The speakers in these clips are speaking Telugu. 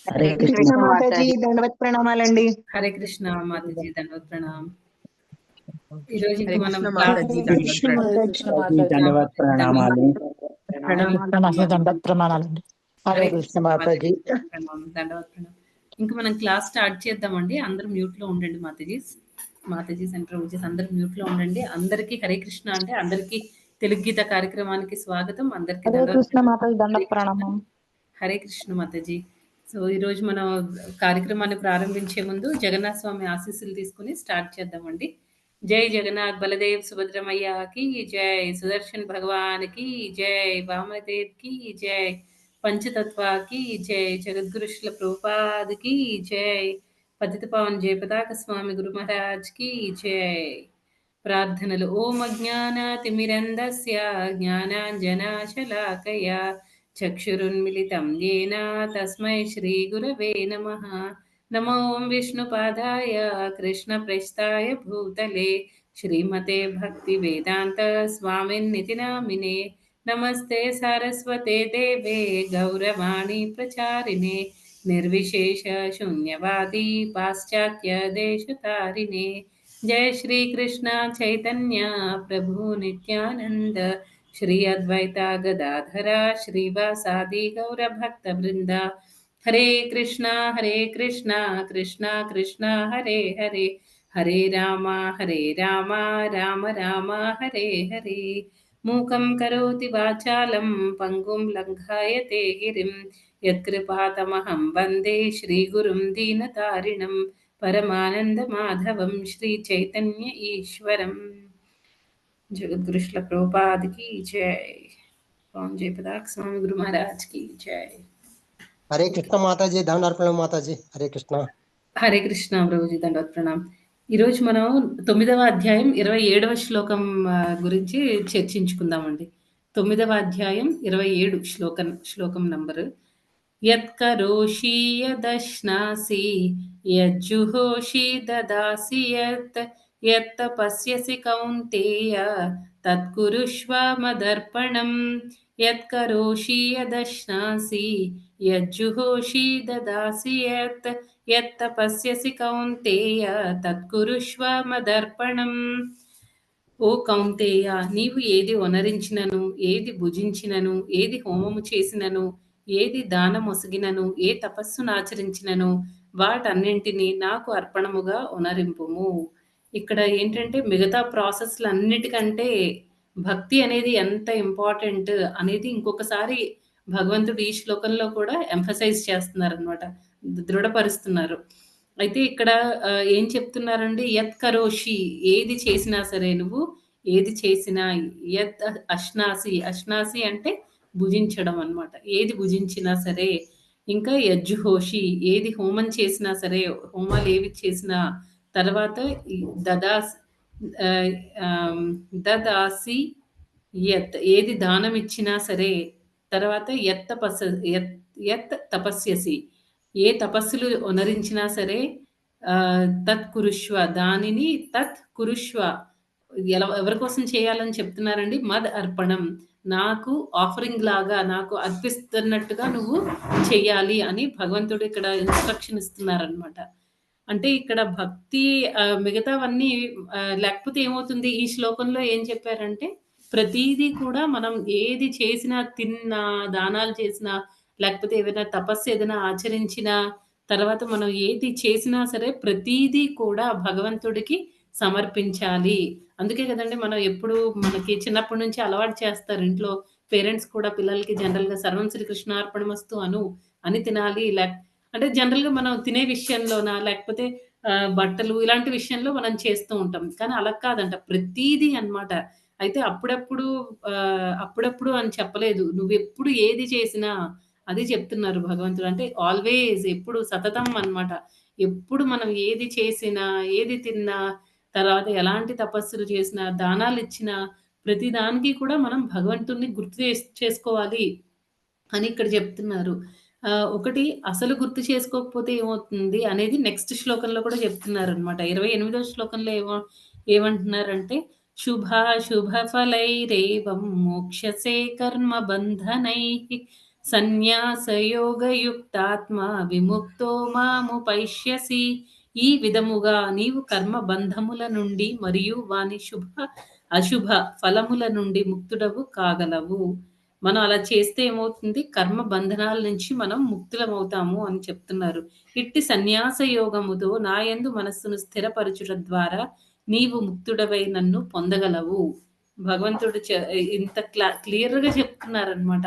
హరే హరే కృష్ణ కృష్ణ మాతాజీ మాతాజీ. దండవత్ ప్రణామాలండి. హరే కృష్ణ మాతాజీ దండవత్ ప్రణామ్. ఈ రోజు హరే ఇంకా మనం కృష్ణ క్లాస్ మాతాజీ హరే దండవత్ కృష్ణ ప్రణామాలు. హరే మాతాజీ. కృష్ణ మాతాజీ. దండవత్ ప్రణామాలు. దండవత్ ప్రణామాలండి. హరే హరే కృష్ణ కృష్ణ మాతాజీ. ప్రణామం దండవత్ ప్రణామం. ఇంకా మనం క్లాస్ స్టార్ట్ చేద్దామండి. అందరూ మ్యూట్ లో ఉండండి. మాతాజీ సెంటర్ వచ్చేసి అందరూ మ్యూట్ లో ఉండండి. అందరికీ హరే కృష్ణ అంటే అందరికీ తెలుగు గీత కార్యక్రమానికి స్వాగతం. అందరికీ హరే దండవత్ కృష్ణ మాతాజీ హరే దండవత్ కృష్ణ. ప్రణామం. హరే కృష్ణ మాతాజీ. సో ఈరోజు మనం కార్యక్రమాన్ని ప్రారంభించే ముందు జగన్నాథ స్వామి ఆశీస్సులు తీసుకుని స్టార్ట్ చేద్దామండి. జై జగన్నాథ్ బలదేవ్ సుభద్రమయ్య కి జై, సుదర్శన్ భగవాన్ కి జై, వామదేవ్ కి జై, పంచతత్వ కి జై, జగద్గురు శ్రీల ప్రభుపాద్ కి జై, పతిత పావన్ జయపతాక స్వామి గురు మహారాజ్ కి జై. ప్రార్థనలు. ఓం అజ్ఞానతిమిరంధస్య జ్ఞానాంజనశలాకయ చక్షురున్మిలితం येन తస్మై శ్రీగురవే నమః. నమో విష్ణుపాదాయ కృష్ణప్రస్థాయ భూతలే శ్రీమతే భక్తివేదాంత స్వామిన్నితి నామినే. నమస్తే సారస్వతే దేవే గౌరవాణి ప్రచారిణే నిర్విశేష శూన్యవాది పాశ్చాత్య దేశతారిణే. जय श्री कृष्ण चैतन्य प्रभु नित्यानंद श्री अद्वैता गदाधरा श्रीवासादि गौर भक्त वृंदा. हरे कृष्णा कृष्णा कृष्णा हरे हरे, हरे राम राम राम हरे हरे. मूकं करोति वाचालं पंगुं लङ्घायते गिरिं यत्कृपातमहं वन्दे श्रीगुरुं दीनतारिणं परमानंद माधवम श्री चैतन्य ईश्वरम. जगद्गुरु श्रील प्रभुपाद की जय. पवन जय पताक स्वामी गुरु महाराज की जय. హరే కృష్ణ మాతాజీ దండార్పణ మాతాజీ. హరే కృష్ణ. హరే కృష్ణ ప్రభుజీ దండవత్ ప్రణామ్. ఈరోజు మనం 9వ అధ్యాయం 27వ శ్లోకం గురించి చర్చించుకుందామండి. 9వ అధ్యాయం 27 శ్లోకం నంబరు. యత్కరోషి యదశ్నాసి యజ్జుహోషి దదాసి యత్తపస్యసి కౌంతేయ తత్కురుష్వ మదర్పణం. యత్కరోషి యదశ్నాసి యజ్జుహోషి దదాసి యత్తపస్యసి కౌంతేయ తత్కురుష్వ మదర్పణం. ఓ కౌంతేయ, నీవు ఏది వనరించినను, ఏది భుజించినను, ఏది హోమము చేసినను, ఏది దానమొసగినను, ఏ తపస్సునాచరించినను వాటన్నింటినీ నాకు అర్పణముగా వనరింపుము. ఇక్కడ ఏంటంటే మిగతా ప్రాసెస్లన్నిటికంటే భక్తి అనేది ఎంత ఇంపార్టెంట్ అనేది ఇంకొకసారి భగవంతుడు ఈ శ్లోకంలో కూడా ఎంఫసైజ్ చేస్తున్నారనమాట, దృఢపరుస్తున్నారు. అయితే ఇక్కడ ఏం చెప్తున్నారండి? యత్ కరోషి, ఏది చేసినా సరే, నువ్వు ఏది చేసినా, యత్ అశ్నాసి అంటే భుజించడం అన్నమాట. ఏది భుజించినా సరే, ఇంకా యజ్జుహోషి, ఏది హోమం చేసినా సరే, హోమాలు ఏవి చేసినా, తర్వాత దదాసి యత్, ఏది దానం ఇచ్చినా సరే, తర్వాత యత్ తపస్యసి, ఏ తపస్సులు వనరించినా సరే, తత్ కురుష్వ, దానిని తత్ కురుష్వ, ఎవరి కోసం చేయాలని చెప్తున్నారండి? మద్ అర్పణం, నాకు ఆఫరింగ్ లాగా, నాకు అర్పిస్తున్నట్టుగా నువ్వు చెయ్యాలి అని భగవంతుడు ఇక్కడ ఇన్స్ట్రక్షన్ ఇస్తున్నారనమాట. అంటే ఇక్కడ భక్తి మిగతావన్నీ లేకపోతే ఏమవుతుంది? ఈ శ్లోకంలో ఏం చెప్పారంటే ప్రతీదీ కూడా మనం ఏది చేసినా, తిన్నా, దానాలు చేసినా, లేకపోతే ఏదైనా తపస్సు ఏదైనా ఆచరించినా, తర్వాత మనం ఏది చేసినా సరే ప్రతీదీ కూడా భగవంతుడికి సమర్పించాలి. అందుకే కదండి మనం ఎప్పుడు మనకి చిన్నప్పటి నుంచి అలవాటు చేస్తారు ఇంట్లో పేరెంట్స్ కూడా పిల్లలకి జనరల్గా సర్వం శ్రీ కృష్ణార్పణమస్తు అని తినాలి. అంటే జనరల్గా మనం తినే విషయంలోనా, లేకపోతే బట్టలు ఇలాంటి విషయంలో మనం చేస్తూ ఉంటాం. కానీ అలా కాదంట, ప్రతీదీ అన్నమాట. అయితే అప్పుడప్పుడు అని చెప్పలేదు, నువ్వెప్పుడు ఏది చేసినా అది చెప్తున్నారు భగవంతుడు. అంటే ఆల్వేస్, ఎప్పుడు, సతతం అన్నమాట. ఎప్పుడు మనం ఏది చేసినా, ఏది తిన్నా, తర్వాత ఎలాంటి తపస్సులు చేసినా, దానాలు ఇచ్చినా, ప్రతి దానికి కూడా మనం భగవంతుడిని గుర్తు చేసుకోవాలి అని ఇక్కడ చెప్తున్నారు. ఒకటి అసలు గుర్తు చేసుకోకపోతే ఏమవుతుంది అనేది నెక్స్ట్ శ్లోకంలో కూడా చెప్తున్నారు అనమాట. 28వ శ్లోకంలో ఏమంటున్నారంటే శుభాశుభ ఫలైరేవం మోక్షసే కర్మ బంధనై సన్యాసయోగయుక్తాత్మా విముక్తో మాముపైష్యసి. ఈ విధముగా నీవు కర్మ బంధముల నుండి మరియు వాని శుభ అశుభ ఫలముల నుండి ముక్తుడవు కాగలవు. మనం అలా చేస్తే ఏమవుతుంది, కర్మ బంధనాల నుంచి మనం ముక్తులమవుతాము అని చెప్తున్నారు. ఇట్టి సన్యాస యోగముతో నాయందు మనస్సును స్థిరపరచుట ద్వారా నీవు ముక్తుడవై నన్ను పొందగలవు. భగవంతుడు ఇంత క్లియర్గా చెప్తున్నారనమాట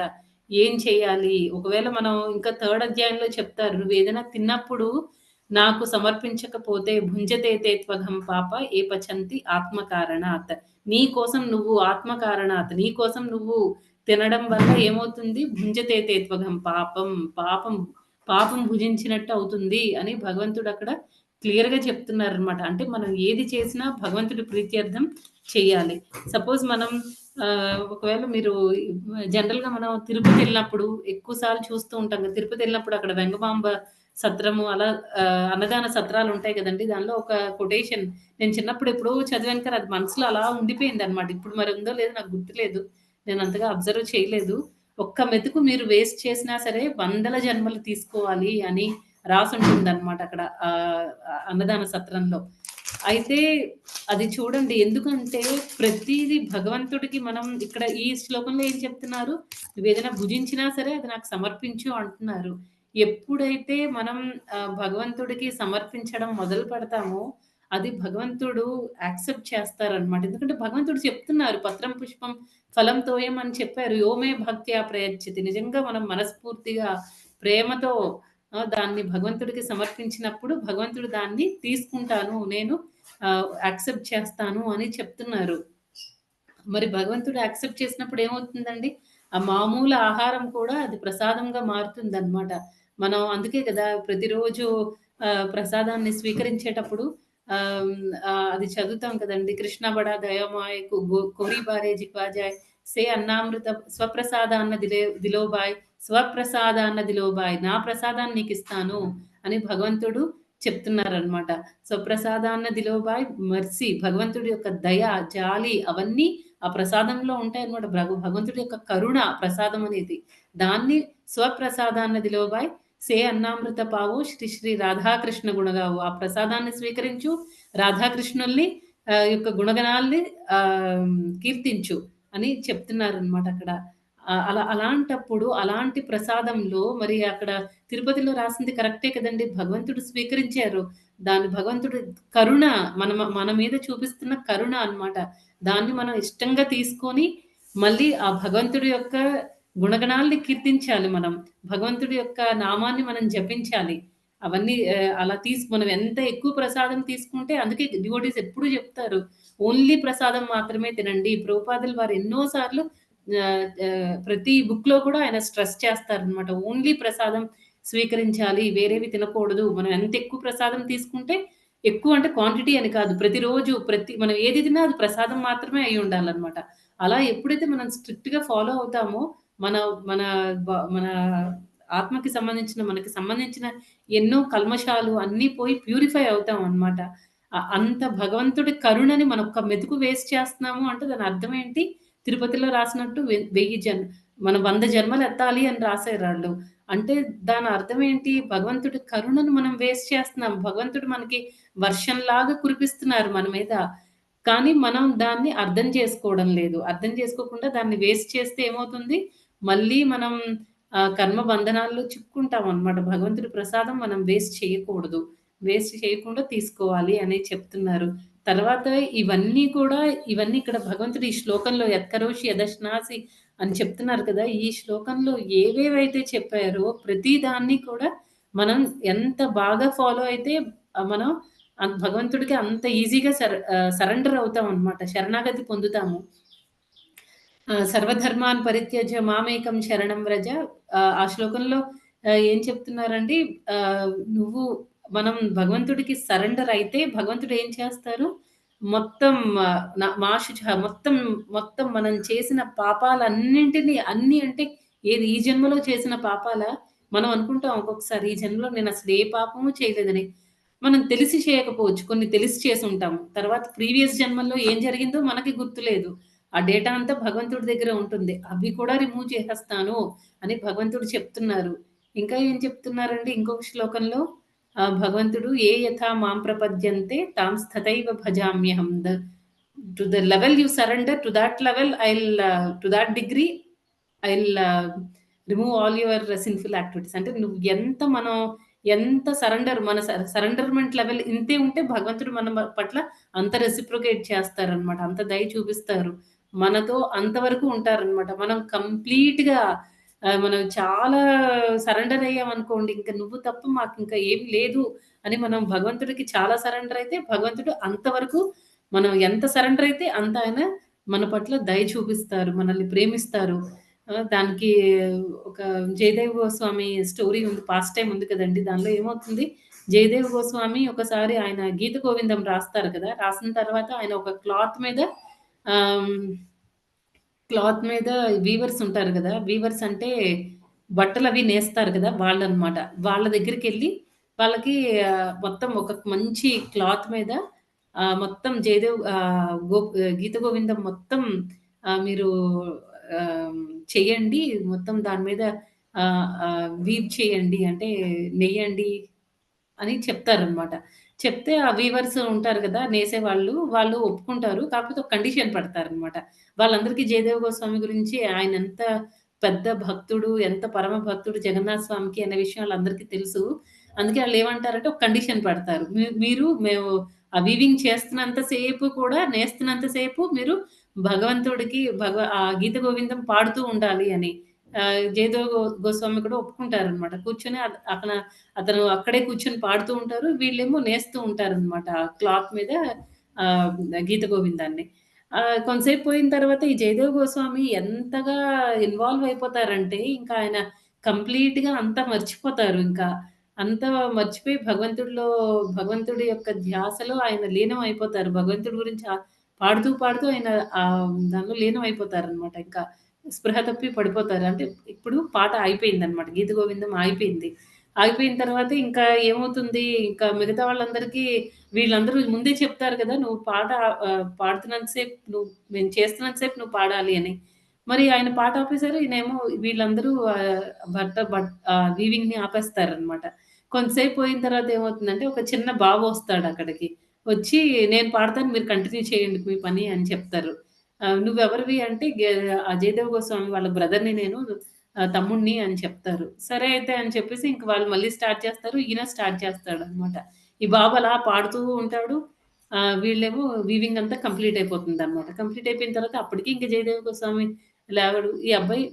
ఏం చేయాలి. ఒకవేళ మనం ఇంకా 3rd అధ్యాయంలో చెప్తారు, నువ్వు ఏదైనా తిన్నప్పుడు నాకు సమర్పించకపోతే భుంజతే త్వగం పాప ఏ పచంతి ఆత్మకారణాత్. నీ కోసం నువ్వు ఆత్మకారణాత్, నీ కోసం నువ్వు తినడం వల్ల ఏమవుతుంది, భుంజతే త్వగం పాపం పాపం పాపం భుజించినట్టు అవుతుంది అని భగవంతుడు అక్కడ క్లియర్గా చెప్తున్నారనమాట. అంటే మనం ఏది చేసినా భగవంతుడి ప్రీత్యర్థం చేయాలి. సపోజ్ మనం ఒకవేళ మీరు జనరల్గా మనం తిరుపతి వెళ్ళినప్పుడు ఎక్కువ సార్లు చూస్తూ ఉంటాం కదా, తిరుపతి వెళ్ళినప్పుడు అక్కడ వెంగమాంబ సత్రము అలా అన్నదాన సత్రాలు ఉంటాయి కదండి. దానిలో ఒక కొటేషన్ నేను చిన్నప్పుడు ఎప్పుడో చదివాను కానీ అది మనసులో అలా ఉండిపోయింది అనమాట. ఇప్పుడు మరి ఉందో లేదో నాకు గుర్తులేదు, నేను అంతగా అబ్జర్వ్ చేయలేదు. ఒక్క మెతుకు మీరు వేస్ట్ చేసినా సరే 100 జన్మలు తీసుకోవాలి అని రాసుంటుంది అనమాట అక్కడ అన్నదాన సత్రంలో. అయితే అది చూడండి, ఎందుకంటే ప్రతిదీ భగవంతుడికి మనం ఇక్కడ ఈ శ్లోకంలో ఏం చెప్తున్నారు, నువ్వు ఏదైనా భుజించినా సరే అది నాకు సమర్పించు అంటున్నారు. ఎప్పుడైతే మనం భగవంతుడికి సమర్పించడం మొదలు పెడతామో అది భగవంతుడు యాక్సెప్ట్ చేస్తారనమాట. ఎందుకంటే భగవంతుడు చెప్తున్నారు, పత్రం పుష్పం ఫలం తోయం అని చెప్పారు. యోమే భక్త్యా ప్రయచ్చతి. నిజంగా మనం మనస్ఫూర్తిగా ప్రేమతో దాన్ని భగవంతుడికి సమర్పించినప్పుడు భగవంతుడు దాన్ని తీసుకుంటాను, నేను యాక్సెప్ట్ చేస్తాను అని చెప్తున్నారు. మరి భగవంతుడు యాక్సెప్ట్ చేసినప్పుడు ఏమవుతుందండి, ఆ మామూలు ఆహారం కూడా అది ప్రసాదంగా మారుతుందన్నమాట. మనం అందుకే కదా ప్రతిరోజు ప్రసాదాన్ని స్వీకరించేటప్పుడు అది చదువుతాం కదండి, కృష్ణ బడా దయమాయ్ కోరి బారే జిక్వాజాయ్ సే అన్నామృత స్వప్రసాదాన్న దిలోబాయ్ స్వప్రసాదాన్న దిలోబాయ్, నా ప్రసాదాన్ని నీకు ఇస్తాను అని భగవంతుడు చెప్తున్నారనమాట. స్వప్రసాదాన్న దిలోబాయ్ మర్సి, భగవంతుడి యొక్క దయ జాలి అవన్నీ ఆ ప్రసాదంలో ఉంటాయి అనమాట. భగవంతుడి యొక్క కరుణ ప్రసాదం అనేది, దాన్ని స్వప్రసాదాన్న దిలోబాయ్ సే అన్నామృత పావు శ్రీ శ్రీ రాధాకృష్ణ గుణగావు, ఆ ప్రసాదాన్ని స్వీకరించు, రాధాకృష్ణుల్ని యొక్క గుణగణాల్ని కీర్తించు అని చెప్తున్నారు అనమాట అక్కడ. అలాంటప్పుడు అలాంటి ప్రసాదంలో మరి అక్కడ తిరుపతిలో రాసింది కరెక్టే కదండి, భగవంతుడు స్వీకరించారు. దాని భగవంతుడు కరుణ మన మీద చూపిస్తున్న కరుణ అన్నమాట. దాన్ని మనం ఇష్టంగా తీసుకొని మళ్ళీ ఆ భగవంతుడి యొక్క గుణగణాల్ని కీర్తించాలి. మనం భగవంతుడి యొక్క నామాన్ని మనం జపించాలి. అవన్నీ అలా మనం ఎంత ఎక్కువ ప్రసాదం తీసుకుంటే, అందుకే డివోటీస్ ఎప్పుడు చెప్తారు ఓన్లీ ప్రసాదం మాత్రమే తినండి. ప్రభుపాదులు వారు ఎన్నో సార్లు ప్రతి బుక్ లో కూడా ఆయన స్ట్రెస్ చేస్తారనమాట, ఓన్లీ ప్రసాదం స్వీకరించాలి, వేరేవి తినకూడదు. మనం ఎంత ఎక్కువ ప్రసాదం తీసుకుంటే, ఎక్కువ అంటే క్వాంటిటీ అని కాదు, ప్రతిరోజు మనం ఏది తిన్నా అది ప్రసాదం మాత్రమే అయి ఉండాలన్నమాట. అలా ఎప్పుడైతే మనం స్ట్రిక్ట్ గా ఫాలో అవుతామో మన మన మన ఆత్మకి సంబంధించిన మనకి సంబంధించిన ఎన్నో కల్మషాలు అన్నీ పోయి ప్యూరిఫై అవుతాం అన్నమాట. అంత భగవంతుడి కరుణని మనం ఒక్క మెతుకు వేస్ట్ చేస్తున్నాము అంటే దాని అర్థం ఏంటి, తిరుపతిలో రాసినట్టు 1000 మనం 100 జన్మలు ఎత్తాలి అని రాశారు వాళ్ళు. అంటే దాని అర్థం ఏంటి, భగవంతుడి కరుణను మనం వేస్ట్ చేస్తున్నాం. భగవంతుడు మనకి వర్షంలాగా కురిపిస్తున్నారు మన మీద, కానీ మనం దాన్ని అర్థం చేసుకోవడం లేదు. అర్థం చేసుకోకుండా దాన్ని వేస్ట్ చేస్తే ఏమవుతుంది, మళ్ళీ మనం కర్మ బంధనాల్లో చిక్కుంటాం అన్నమాట. భగవంతుడి ప్రసాదం మనం వేస్ట్ చేయకూడదు, వేస్ట్ చేయకుండా తీసుకోవాలి అని చెప్తున్నారు. తర్వాత ఇవన్నీ ఇక్కడ భగవంతుడు ఈ శ్లోకంలో యత్కరోషి యదశ్నాసి అని చెప్తున్నారు కదా. ఈ శ్లోకంలో ఏవేవైతే చెప్పారో ప్రతి దాన్ని కూడా మనం ఎంత బాగా ఫాలో అయితే మనం భగవంతుడికి అంత ఈజీగా సరెండర్ అవుతాం అన్నమాట, శరణాగతి పొందుతాము. సర్వధర్మాన్ పరిత్యజ్య మామేకం శరణం వ్రజ. ఆ శ్లోకంలో ఏం చెప్తున్నారండి, మనం భగవంతుడికి సరెండర్ అయితే భగవంతుడు ఏం చేస్తారు, మొత్తం మొత్తం మనం చేసిన పాపాలన్నింటినీ, అన్ని అంటే ఏది ఈ జన్మలో చేసిన పాపాల, మనం అనుకుంటాం ఒక్కొక్కసారి ఈ జన్మలో నేను అసలు ఏ పాపము చేయలేదని. మనం తెలిసి చేయకపోవచ్చు, కొన్ని తెలిసి చేసి ఉంటాము. తర్వాత ప్రీవియస్ జన్మల్లో ఏం జరిగిందో మనకి గుర్తులేదు. ఆ డేటా అంతా భగవంతుడి దగ్గర ఉంటుంది. అవి కూడా రిమూవ్ చేసేస్తాను అని భగవంతుడు చెప్తున్నారు. ఇంకా ఏం చెప్తున్నారండి ఇంకొక శ్లోకంలో భగవంతుడు ఏ యథా మాం ప్రపద్యంతే తాం స్థతైవ భజామ్యహం. To the level you surrender to that level to that degree I'll remove all your sinful activities. అంటే నువ్వు ఎంత సరెండర్ మన సరెండర్మెంట్ లెవెల్ ఇంతే ఉంటే భగవంతుడు మన పట్ల అంత రెసిప్రొకేట్ చేస్తారనమాట. అంత దయ చూపిస్తారు. మనతో అంతవరకు ఉంటారనమాట. మనం కంప్లీట్‌గా మనం చాలా సరెండర్ అయ్యామనుకోండి, ఇంక నువ్వు తప్ప మాకింక ఏమి లేదు అని మనం భగవంతుడికి చాలా సరెండర్ అయితే, భగవంతుడు అంతవరకు మనం ఎంత సరెండర్ అయితే అంత ఆయన మన పట్ల దయ చూపిస్తారు. మనల్ని ప్రేమిస్తారు. దానికి ఒక జయదేవ్ గోస్వామి స్టోరీ ఉంది. పాస్ట్ టైమ్ ఉంది కదండీ! దానిలో ఏమవుతుంది, జయదేవ్ గోస్వామి ఒకసారి ఆయన గీత గోవిందం రాస్తారు కదా! రాసిన తర్వాత ఆయన ఒక ఆహ్, క్లాత్ మీద వీవర్స్ ఉంటారు గదా! వీవర్స్ అంటే బట్టలవి నేస్తారు గదా! వాళ్ళనమాట. వాళ్ళ దగ్గరికెళ్ళి వాళ్ళకి మొత్తం ఒక మంచి క్లాత్ మీద మొత్తం గీత గోవిందం మొత్తం మీరు ఆహ్, చెయ్యండి. మొత్తం దాని మీద వీవ్ చేయండి. అంటే నెయ్యండి అని చెప్తారనమాట. చెప్తే ఆ వీవర్స్ ఉంటారు గదా! నేసేవాళ్ళు. వాళ్ళు ఒప్పుకుంటారు. కాకపోతే ఒక కండిషన్ పెడతారనమాట. వాళ్ళందరికీ జయదేవ గోస్వామి గురించి ఆయనెంత పెద్ద భక్తుడు, ఎంత పరమ భక్తుడు జగన్నాథ స్వామికి అనే విషయం ఆళ్ళందరికీ తెలుసు. అందుకే ఆళ్ళేమంటారంటే ఒక కండిషన్ పెడతారు. మేము ఆ వీవింగ్ చేస్తున్నంత సేపు కూడా నేస్తున్నంత సేపు మీరు భగవంతుడికి ఆ గీత గోవిందం పాడుతూ ఉండాలి అని. జయదేవ గోస్వామి కూడా ఒప్పుకుంటారనమాట. కూర్చొని అతను అక్కడే కూర్చొని పాడుతూ ఉంటారు. వీళ్ళేమో నేస్తూ ఉంటారనమాట. ఆ క్లాత్ మీద ఆహ్, గీత గోవిందాన్ని. కొంతసేపు పోయిన తర్వాత ఈ జయదేవ్ గోస్వామి ఎంతగా ఇన్వాల్వ్ అయిపోతారంటే, ఇంకా ఆయన కంప్లీట్‌గా అంతా మర్చిపోతారు ఇంకా. అంతా మర్చిపోయి భగవంతుడి యొక్క ధ్యాసలో ఆయన లీనం అయిపోతారు. భగవంతుడి గురించి పాడుతూ, పాడుతూ ఆయన దానిలో లీనం అయిపోతారనమాట. ఇంకా స్పృహ తప్పి పడిపోతారు. అంటే ఇప్పుడు పాట అయిపోయిందనమాట. గీత గోవిందం ఆగిపోయింది. ఆగిపోయిన తర్వాత ఇంకా ఏమవుతుంది, ఇంకా మిగతా వాళ్ళందరికీ వీళ్ళందరూ ముందే చెప్తారు కదా! నువ్వు పాడుతున్నంత సేపు మేము చేస్తున్నంత సేపు నువ్వు పాడాలి అని. మరి ఆయన పాట ఆపేసారు. ఈయనేమో వీళ్ళందరూ వీవింగ్‌ని ఆపేస్తారనమాట. కొంతసేపు పోయిన తర్వాత ఏమవుతుందంటే, ఒక చిన్న బాబు వస్తాడక్కడికి. వచ్చి నేను పాడతాను మీరు కంటిన్యూ చేయండి మీ పని అని చెప్తారు. నువ్వెవరివి అంటే జయదేవ్ గోస్వామి వాళ్ళ బ్రదర్‌ని నేను తమ్ముడిని అని చెప్తారు. సరే అయితే అని చెప్పేసి ఇంక వాళ్ళు మళ్ళీ స్టార్ట్ చేస్తారు. ఈయన స్టార్ట్ చేస్తాడనమాట. ఈ బాబు అలా పాడుతూ ఉంటాడు. వీళ్ళేమో వీవింగ్ అంతా కంప్లీట్ అయిపోతుందనమాట. కంప్లీట్ అయిపోయిన తర్వాత అప్పటికి ఇంక జయదేవ గోస్వామి లేవడు. ఈ అబ్బాయి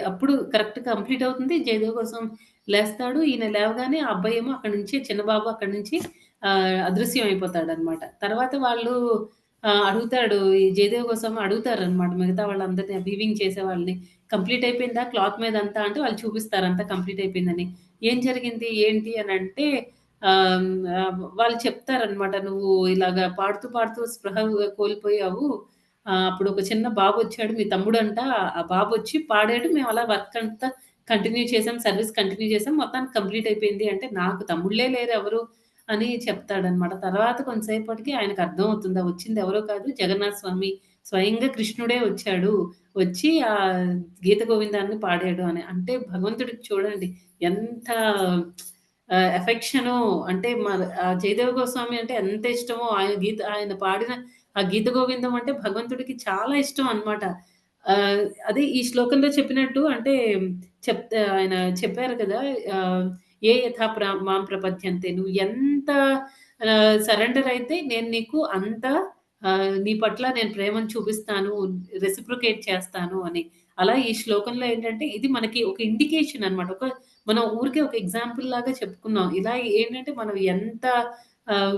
అప్పుడు కరెక్ట్ కంప్లీట్ అవుతుంది. జయదేవ్ కోసం లేస్తాడు. ఈయన లేవగానే ఆ అబ్బాయేమో అక్కడి నుంచి చిన్న బాబు అక్కడి నుంచి అదృశ్యం అయిపోతాడనమాట. తర్వాత వాళ్ళు అడుగుతాడు ఈ జయదేవ్ కోసం అడుగుతారనమాట మిగతా వాళ్ళందరిని వీవింగ్ చేసే వాళ్ళని. కంప్లీట్ అయిపోయిందా క్లాత్ మీదంతా అంటే వాళ్ళు చూపిస్తారు అంతా కంప్లీట్ అయిపోయిందని. ఏం జరిగింది? ఏంటి? అనంటే వాళ్ళు చెప్తారనమాట. "నువ్వు ఇలాగ పాడుతూ, పాడుతూ స్పృహ కోల్పోయావు. అప్పుడు ఒక చిన్న బాబొచ్చాడు మీ తమ్ముడంట. ఆ బాబొచ్చి పాడాడు. మేము అలా వర్క్ అంతా కంటిన్యూ చేసాం. సర్విస్ కంటిన్యూ చేసాం. మొత్తానికి కంప్లీట్ అయిపోయింది" అంటే, "నాకు తమ్ముళ్ళే లేరెవరు" అని చెప్తాడనమాట. తర్వాత కొంతసేపటికి ఆయనకు అర్థమవుతుంది. వచ్చింది ఎవరో కాదు జగన్నాథ స్వామి. స్వయంగా కృష్ణుడే వచ్చాడు. వచ్చి గీత గోవిందాన్ని పాడాడు అని. అంటే భగవంతుడికి చూడండి ఎంత ఎఫెక్షను. అంటే జయదేవ గోస్వామి అంటే ఎంత ఇష్టమో ఆయన పాడిన ఆ గీత గోవిందం అంటే భగవంతుడికి చాలా ఇష్టం అన్నమాట. ఆహ్, అదే ఈ శ్లోకంలో చెప్పినట్టు అంటే ఆయన చెప్పారు కదా! ఆహ్, "ఏ యథా మాం ప్రపద్యంతే" నువ్వు ఎంత సరెండర్ అయితే నేను నీకు అంత నీ పట్ల నేను ప్రేమను చూపిస్తాను, రెసిప్రొకేట్ చేస్తాను అని. అలా ఈ శ్లోకంలో ఏంటంటే ఇది మనకి ఒక ఇండికేషన్ అన్నమాట. మనం ఊరికే ఒక ఎగ్జాంపుల్ లాగా చెప్పుకున్నాం. ఇలా ఏంటంటే మనం ఎంత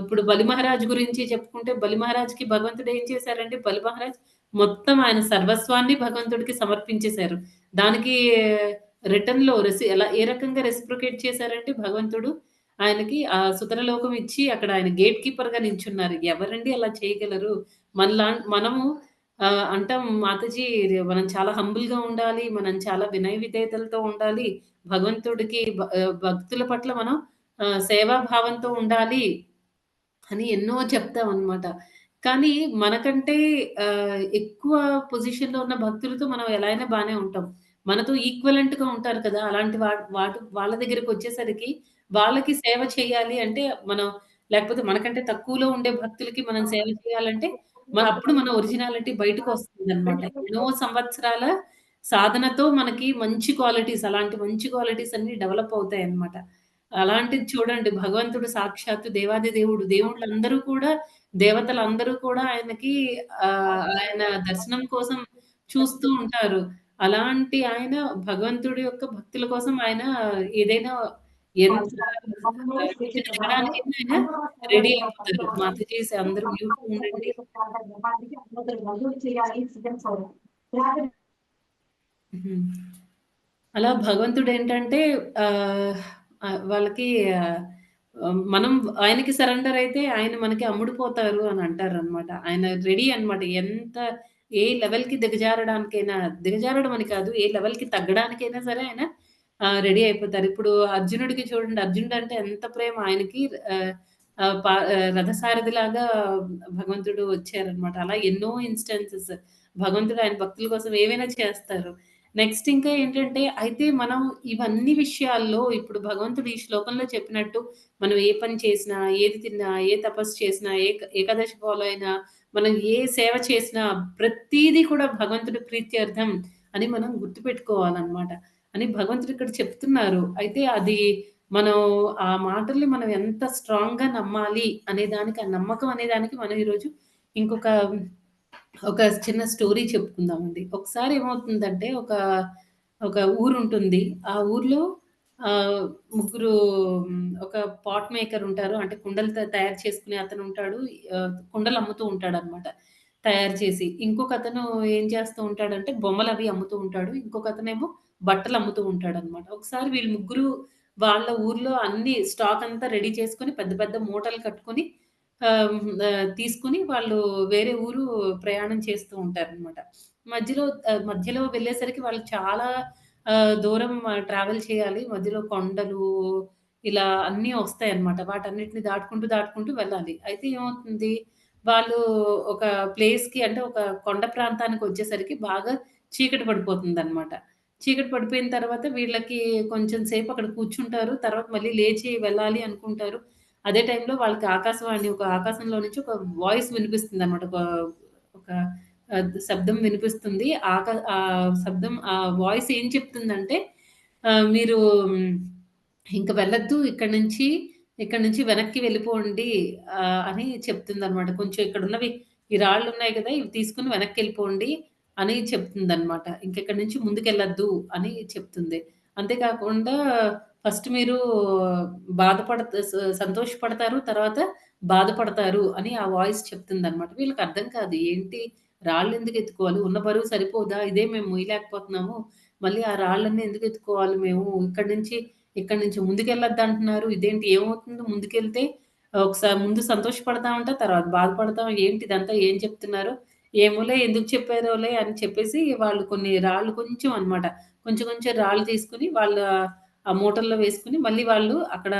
ఇప్పుడు బలి మహారాజ్ గురించి చెప్పుకుంటే, బలి మహారాజ్‌కి భగవంతుడు ఏం చేశారంటే, బలి మహారాజ్ మొత్తం ఆయన సర్వస్వాన్ని భగవంతుడికి సమర్పించేశారు. దానికి రిటర్న్‌లో ఏ రకంగా రెసిప్రొకేట్ చేశారంటే భగవంతుడు ఆయనకి సుతరలోకం ఇచ్చి అక్కడ ఆయన గేట్ కీపర్‌గా నించున్నారు. ఎవరండి అలా చేయగలరు? మనము అంటాం మాతాజీ మనం చాలా హంబుల్‌గా ఉండాలి. మనం చాలా వినయ విధేయతలతో ఉండాలి. భగవంతుడికి భక్తుల పట్ల మనం సేవా భావంతో ఉండాలి అని ఎన్నో చెప్తామనమాట. కానీ మనకంటే ఎక్కువ పొజిషన్‌లో ఉన్న భక్తులతో మనం ఎలా అయినా బానే ఉంటాం. మనతో ఈక్వలెంట్‌గా ఉంటారు కదా! అలాంటి వాళ్ళ దగ్గరకొచ్చేసరికి వాళ్ళకి సేవ చేయాలి అంటే మనం లేకపోతే మనకంటే తక్కువలో ఉండే భక్తులకి మనం సేవ చేయాలంటే అప్పుడు మన ఒరిజినాలిటీ బయటకొస్తుందనమాట. ఎన్నో సంవత్సరాల సాధనతో మనకి మంచి క్వాలిటీస్ అలాంటి మంచి క్వాలిటీస్ అన్నీ డెవలప్ అవుతాయన్నమాట. అలాంటిది చూడండి భగవంతుడు సాక్షాత్తు దేవాది దేవుడు. దేవుళ్ళందరూ కూడా దేవతలందరూ కూడా ఆయన దర్శనం కోసం చూస్తూ ఉంటారు. అలాంటి ఆయన భగవంతుడి యొక్క భక్తుల కోసం ఆయన ఏదైనా ఎంత కింద దిగడానికైనా ఆయన రెడీ అయిపోతారు. మాతాజీస్ అందరూ మ్యూట్‌లో ఉండండి. హుహు. అలా భగవంతుడేంటంటే ఆహ్, వాళ్ళకి ఆహ్, మనం ఆయనకి సరెండర్ అయితే ఆయన మనకి అమ్ముడుపోతారు అని అంటారనమాట. ఆయన రెడీ అనమాట. ఏ లెవెల్‌కి దిగజారడానికైనా దిగజారడం అని కాదు. ఏ లెవెల్‌కి తగ్గడానికైనా సరే ఆయన రెడీ అయిపోతారు. ఇప్పుడు అర్జునుడికి చూడండి. అర్జునుడంటే ఎంత ప్రేమ ఆయనకి ఆహ్, ఆహ్, ప రథసారథిలాగా భగవంతుడు వచ్చారనమాట. అలా ఎన్నో ఇన్‌స్టాన్సెస్ భగవంతుడు ఆయన భక్తుల కోసం ఏవైనా చేస్తారు. నెక్స్ట్ ఇంకా ఏంటంటే, అయితే మనం ఇవన్నీ విషయాల్లో ఇప్పుడు భగవంతుడు ఈ శ్లోకంలో చెప్పినట్టు, మనం ఏ పని చేసినా, ఏది తిన్నా, ఏ తపస్సు చేసినా, ఏకాదశి ఫాలో అయినా, మనం ఏ సేవ చేసినా, ప్రతీదీ కూడా భగవంతుడి ప్రీత్యర్థం అని మనం గుర్తుపెట్టుకోవాలనమాట. అని భగవంతుడు ఇక్కడ చెప్తున్నారు. అయితే అది మనం ఆ మాటల్ని మనం ఎంత స్ట్రాంగ్‌గా నమ్మాలి అనే దానికి, ఆ నమ్మకం అనే దానికి మనం ఈరోజు ఇంకొక ఒక చిన్న స్టోరీ చెప్పుకుందామండి. ఒకసారి ఏమవుతుందంటే ఒక ఊరుంటుంది. ఆ ఊర్లో ముగ్గురు ఒక పాట్ మేకర్ ఉంటారు. అంటే కుండలు తయారు చేసుకునే అతనుంటాడు. కుండలు అమ్ముతూ ఉంటాడనమాట తయారు చేసి. ఇంకొకతను ఏం చేస్తూ ఉంటాడంటే బొమ్మలవి అమ్ముతూ ఉంటాడు. ఇంకొకతనేమో బట్టలు అమ్ముతూ ఉంటాడనమాట. ఒకసారి వీళ్ళు ముగ్గురు వాళ్ళ ఊర్లో అన్ని స్టాక్ అంతా రెడీ చేసుకొని పెద్ద పెద్ద మూటలు కట్టుకొని తీసుకొని వాళ్ళు వేరే ఊరు ప్రయాణం చేస్తూ ఉంటారనమాట. మధ్యలో వెళ్ళేసరికి వాళ్ళు చాలా దూరం ట్రావెల్ చేయాలి. మధ్యలో కొండలు ఇలా అన్నీ వస్తాయన్నమాట. వాటన్నిటిని దాటుకుంటూ వెళ్ళాలి. అయితే ఏమవుతుంది, వాళ్ళు ఒక ప్లేస్‌కి అంటే ఒక కొండ ప్రాంతానికొచ్చేసరికి బాగా చీకటి పడిపోతుందన్నమాట. చీకటి పడిపోయిన తర్వాత వీళ్ళకి కొంచెం సేపు అక్కడ కూర్చుంటారు. తర్వాత మళ్ళీ లేచి వెళ్ళాలి అనుకుంటారు. అదే టైంలో వాళ్ళకి ఒక ఆకాశంలో నుంచి ఒక వాయిస్ వినిపిస్తుందన్నమాట. ఒక శబ్దం వినిపిస్తుంది. శబ్దం వాయిస్ ఏం చెప్తుందంటే మీరు ఇంక వెళ్ళొద్దు ఇక్కడి నుంచి వెనక్కి వెళ్ళిపోండి అని చెప్తుందన్నమాట. కొంచెం ఇక్కడున్నవి ఈ రాళ్ళున్నాయి గదా! ఇవి తీసుకొని వెనక్కెళ్ళిపోండి అని చెప్తుందన్నమాట. ఇంకెక్కడి నుంచి ముందుకెళ్ళొద్దు అని చెప్తుంది. అంతే కాకుండా ఫస్ట్ మీరు సంతోషపడతారు. తర్వాత బాధపడతారు అని ఆ వాయిస్ చెప్తుందన్నమాట. వీళ్ళకర్థం కాదు. ఏంటి రాళ్ళెందుకు ఎత్తుకోవాలి? ఉన్న బరువు సరిపోదా? ఇదే మేము మొయ్యలేకపోతున్నాము. మళ్ళీ ఆ రాళ్ళన్నీ ఎందుకు ఎత్తుకోవాలి మేము? ఇక్కడి నుంచి ముందుకెళ్ళొద్దంటున్నారు. ఇదేంటి ఏమవుతుంది ముందుకెళ్తే? ఒకసారి ముందు సంతోషపడతామంట. తర్వాత బాధపడతాం. ఏంటి ఇదంతా ఏం చెప్తున్నారు? ఏమోలే ఎందుకు చెప్పారోలే అని చెప్పేసి వాళ్ళు కొన్ని రాళ్ళు కొంచెం అన్నమాట. కొంచెం రాళ్ళు తీసుకొని ఆ మూటల్లో వేసుకొని మళ్ళీ వాళ్ళు అక్కడ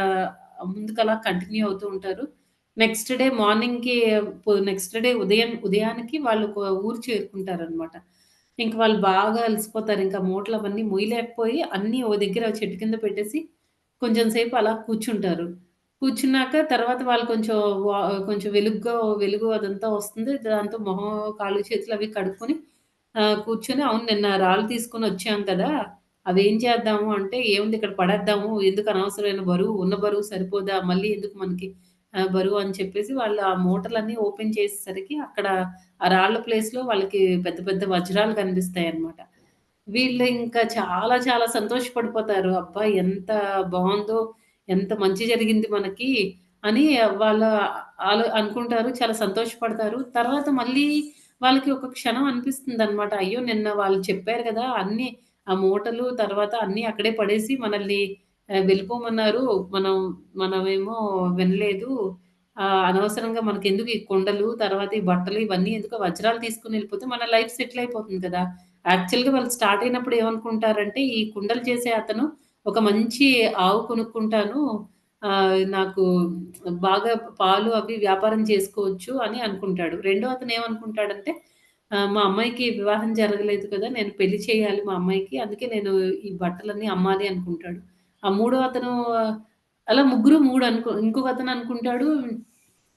ముందుకలా కంటిన్యూ అవుతూ ఉంటారు. నెక్స్ట్ డే ఉదయానికి వాళ్ళు ఒక ఊరు చేరుకుంటారనమాట. ఇంక వాళ్ళు బాగా అలసిపోతారు. ఇంకా మూటలవన్నీ మొయ్యలేకపోయి అన్నీ ఓ దగ్గర చెట్టు కింద పెట్టేసి కొంచెం సేపు అలా కూర్చుంటారు. కూర్చున్నాక తర్వాత వాళ్ళు కొంచెం వెలుగు అదంతా వస్తుంది. దాంతో మొహం, కాళ్ళు, చేతులు అవి కడుక్కొని కూర్చొని అవును నిన్న రాళ్ళు తీసుకొనొచ్చాం కదా! అవేం చేద్దాము అంటే, ఏముంది ఇక్కడ పడేద్దాము. ఎందుకు అనవసరమైన బరువు, ఉన్న బరువు సరిపోదా? మళ్ళీ ఎందుకు మనకి బరువు అని చెప్పేసి వాళ్ళు ఆ మూటలన్నీ ఓపెన్ చేసేసరికి అక్కడ ఆ రాళ్ళ ప్లేస్‌లో వాళ్ళకి పెద్ద పెద్ద వజ్రాలు కనిపిస్తాయన్నమాట. వీళ్ళు ఇంకా చాలా చాలా సంతోషపడిపోతారు. అబ్బా! ఎంత బావుందో, ఎంత మంచి జరిగింది మనకి అని వాళ్ళ అనుకుంటారు. చాలా సంతోషపడతారు. తర్వాత మళ్ళీ వాళ్ళకి ఒక క్షణం అనిపిస్తుందనమాట. అయ్యో! నిన్న వాళ్ళు చెప్పారు గదా! ఆ మూటలు తర్వాత అన్నీ అక్కడే పడేసి మనల్ని వెళ్ళిపోమన్నారు. మనం మనమేమో వినలేదు. అనవసరంగా మనకెందుకు ఈ కుండలు, తర్వాత ఈ బట్టలు ఇవన్నీ ఎందుకు వజ్రాలు తీసుకొని ఎళ్ళిపోతే మన లైఫ్ సెటిల్ అయిపోతుంది కదా! యాక్చువల్‌గా వాళ్ళు స్టార్ట్ అయినప్పుడు ఏమనుకుంటారంటే, ఈ కుండలు చేసే అతను ఒక మంచి ఆవు కొనుక్కుంటాను. నాకు బాగా పాలు అవి వ్యాపారం చేసుకోవచ్చు అని అనుకుంటాడు. రెండో అతను ఏమనుకుంటాడంటే మా అమ్మాయికి వివాహం జరగలేదు కదా! నేను పెళ్లి చేయాలి మా అమ్మాయికి. అందుకే నేను ఈ బట్టలన్నీ అమ్మాలి అనుకుంటాడు. ఆ మూడో అతను అలా ముగ్గురు 3 ఇంకొక అతను అనుకుంటాడు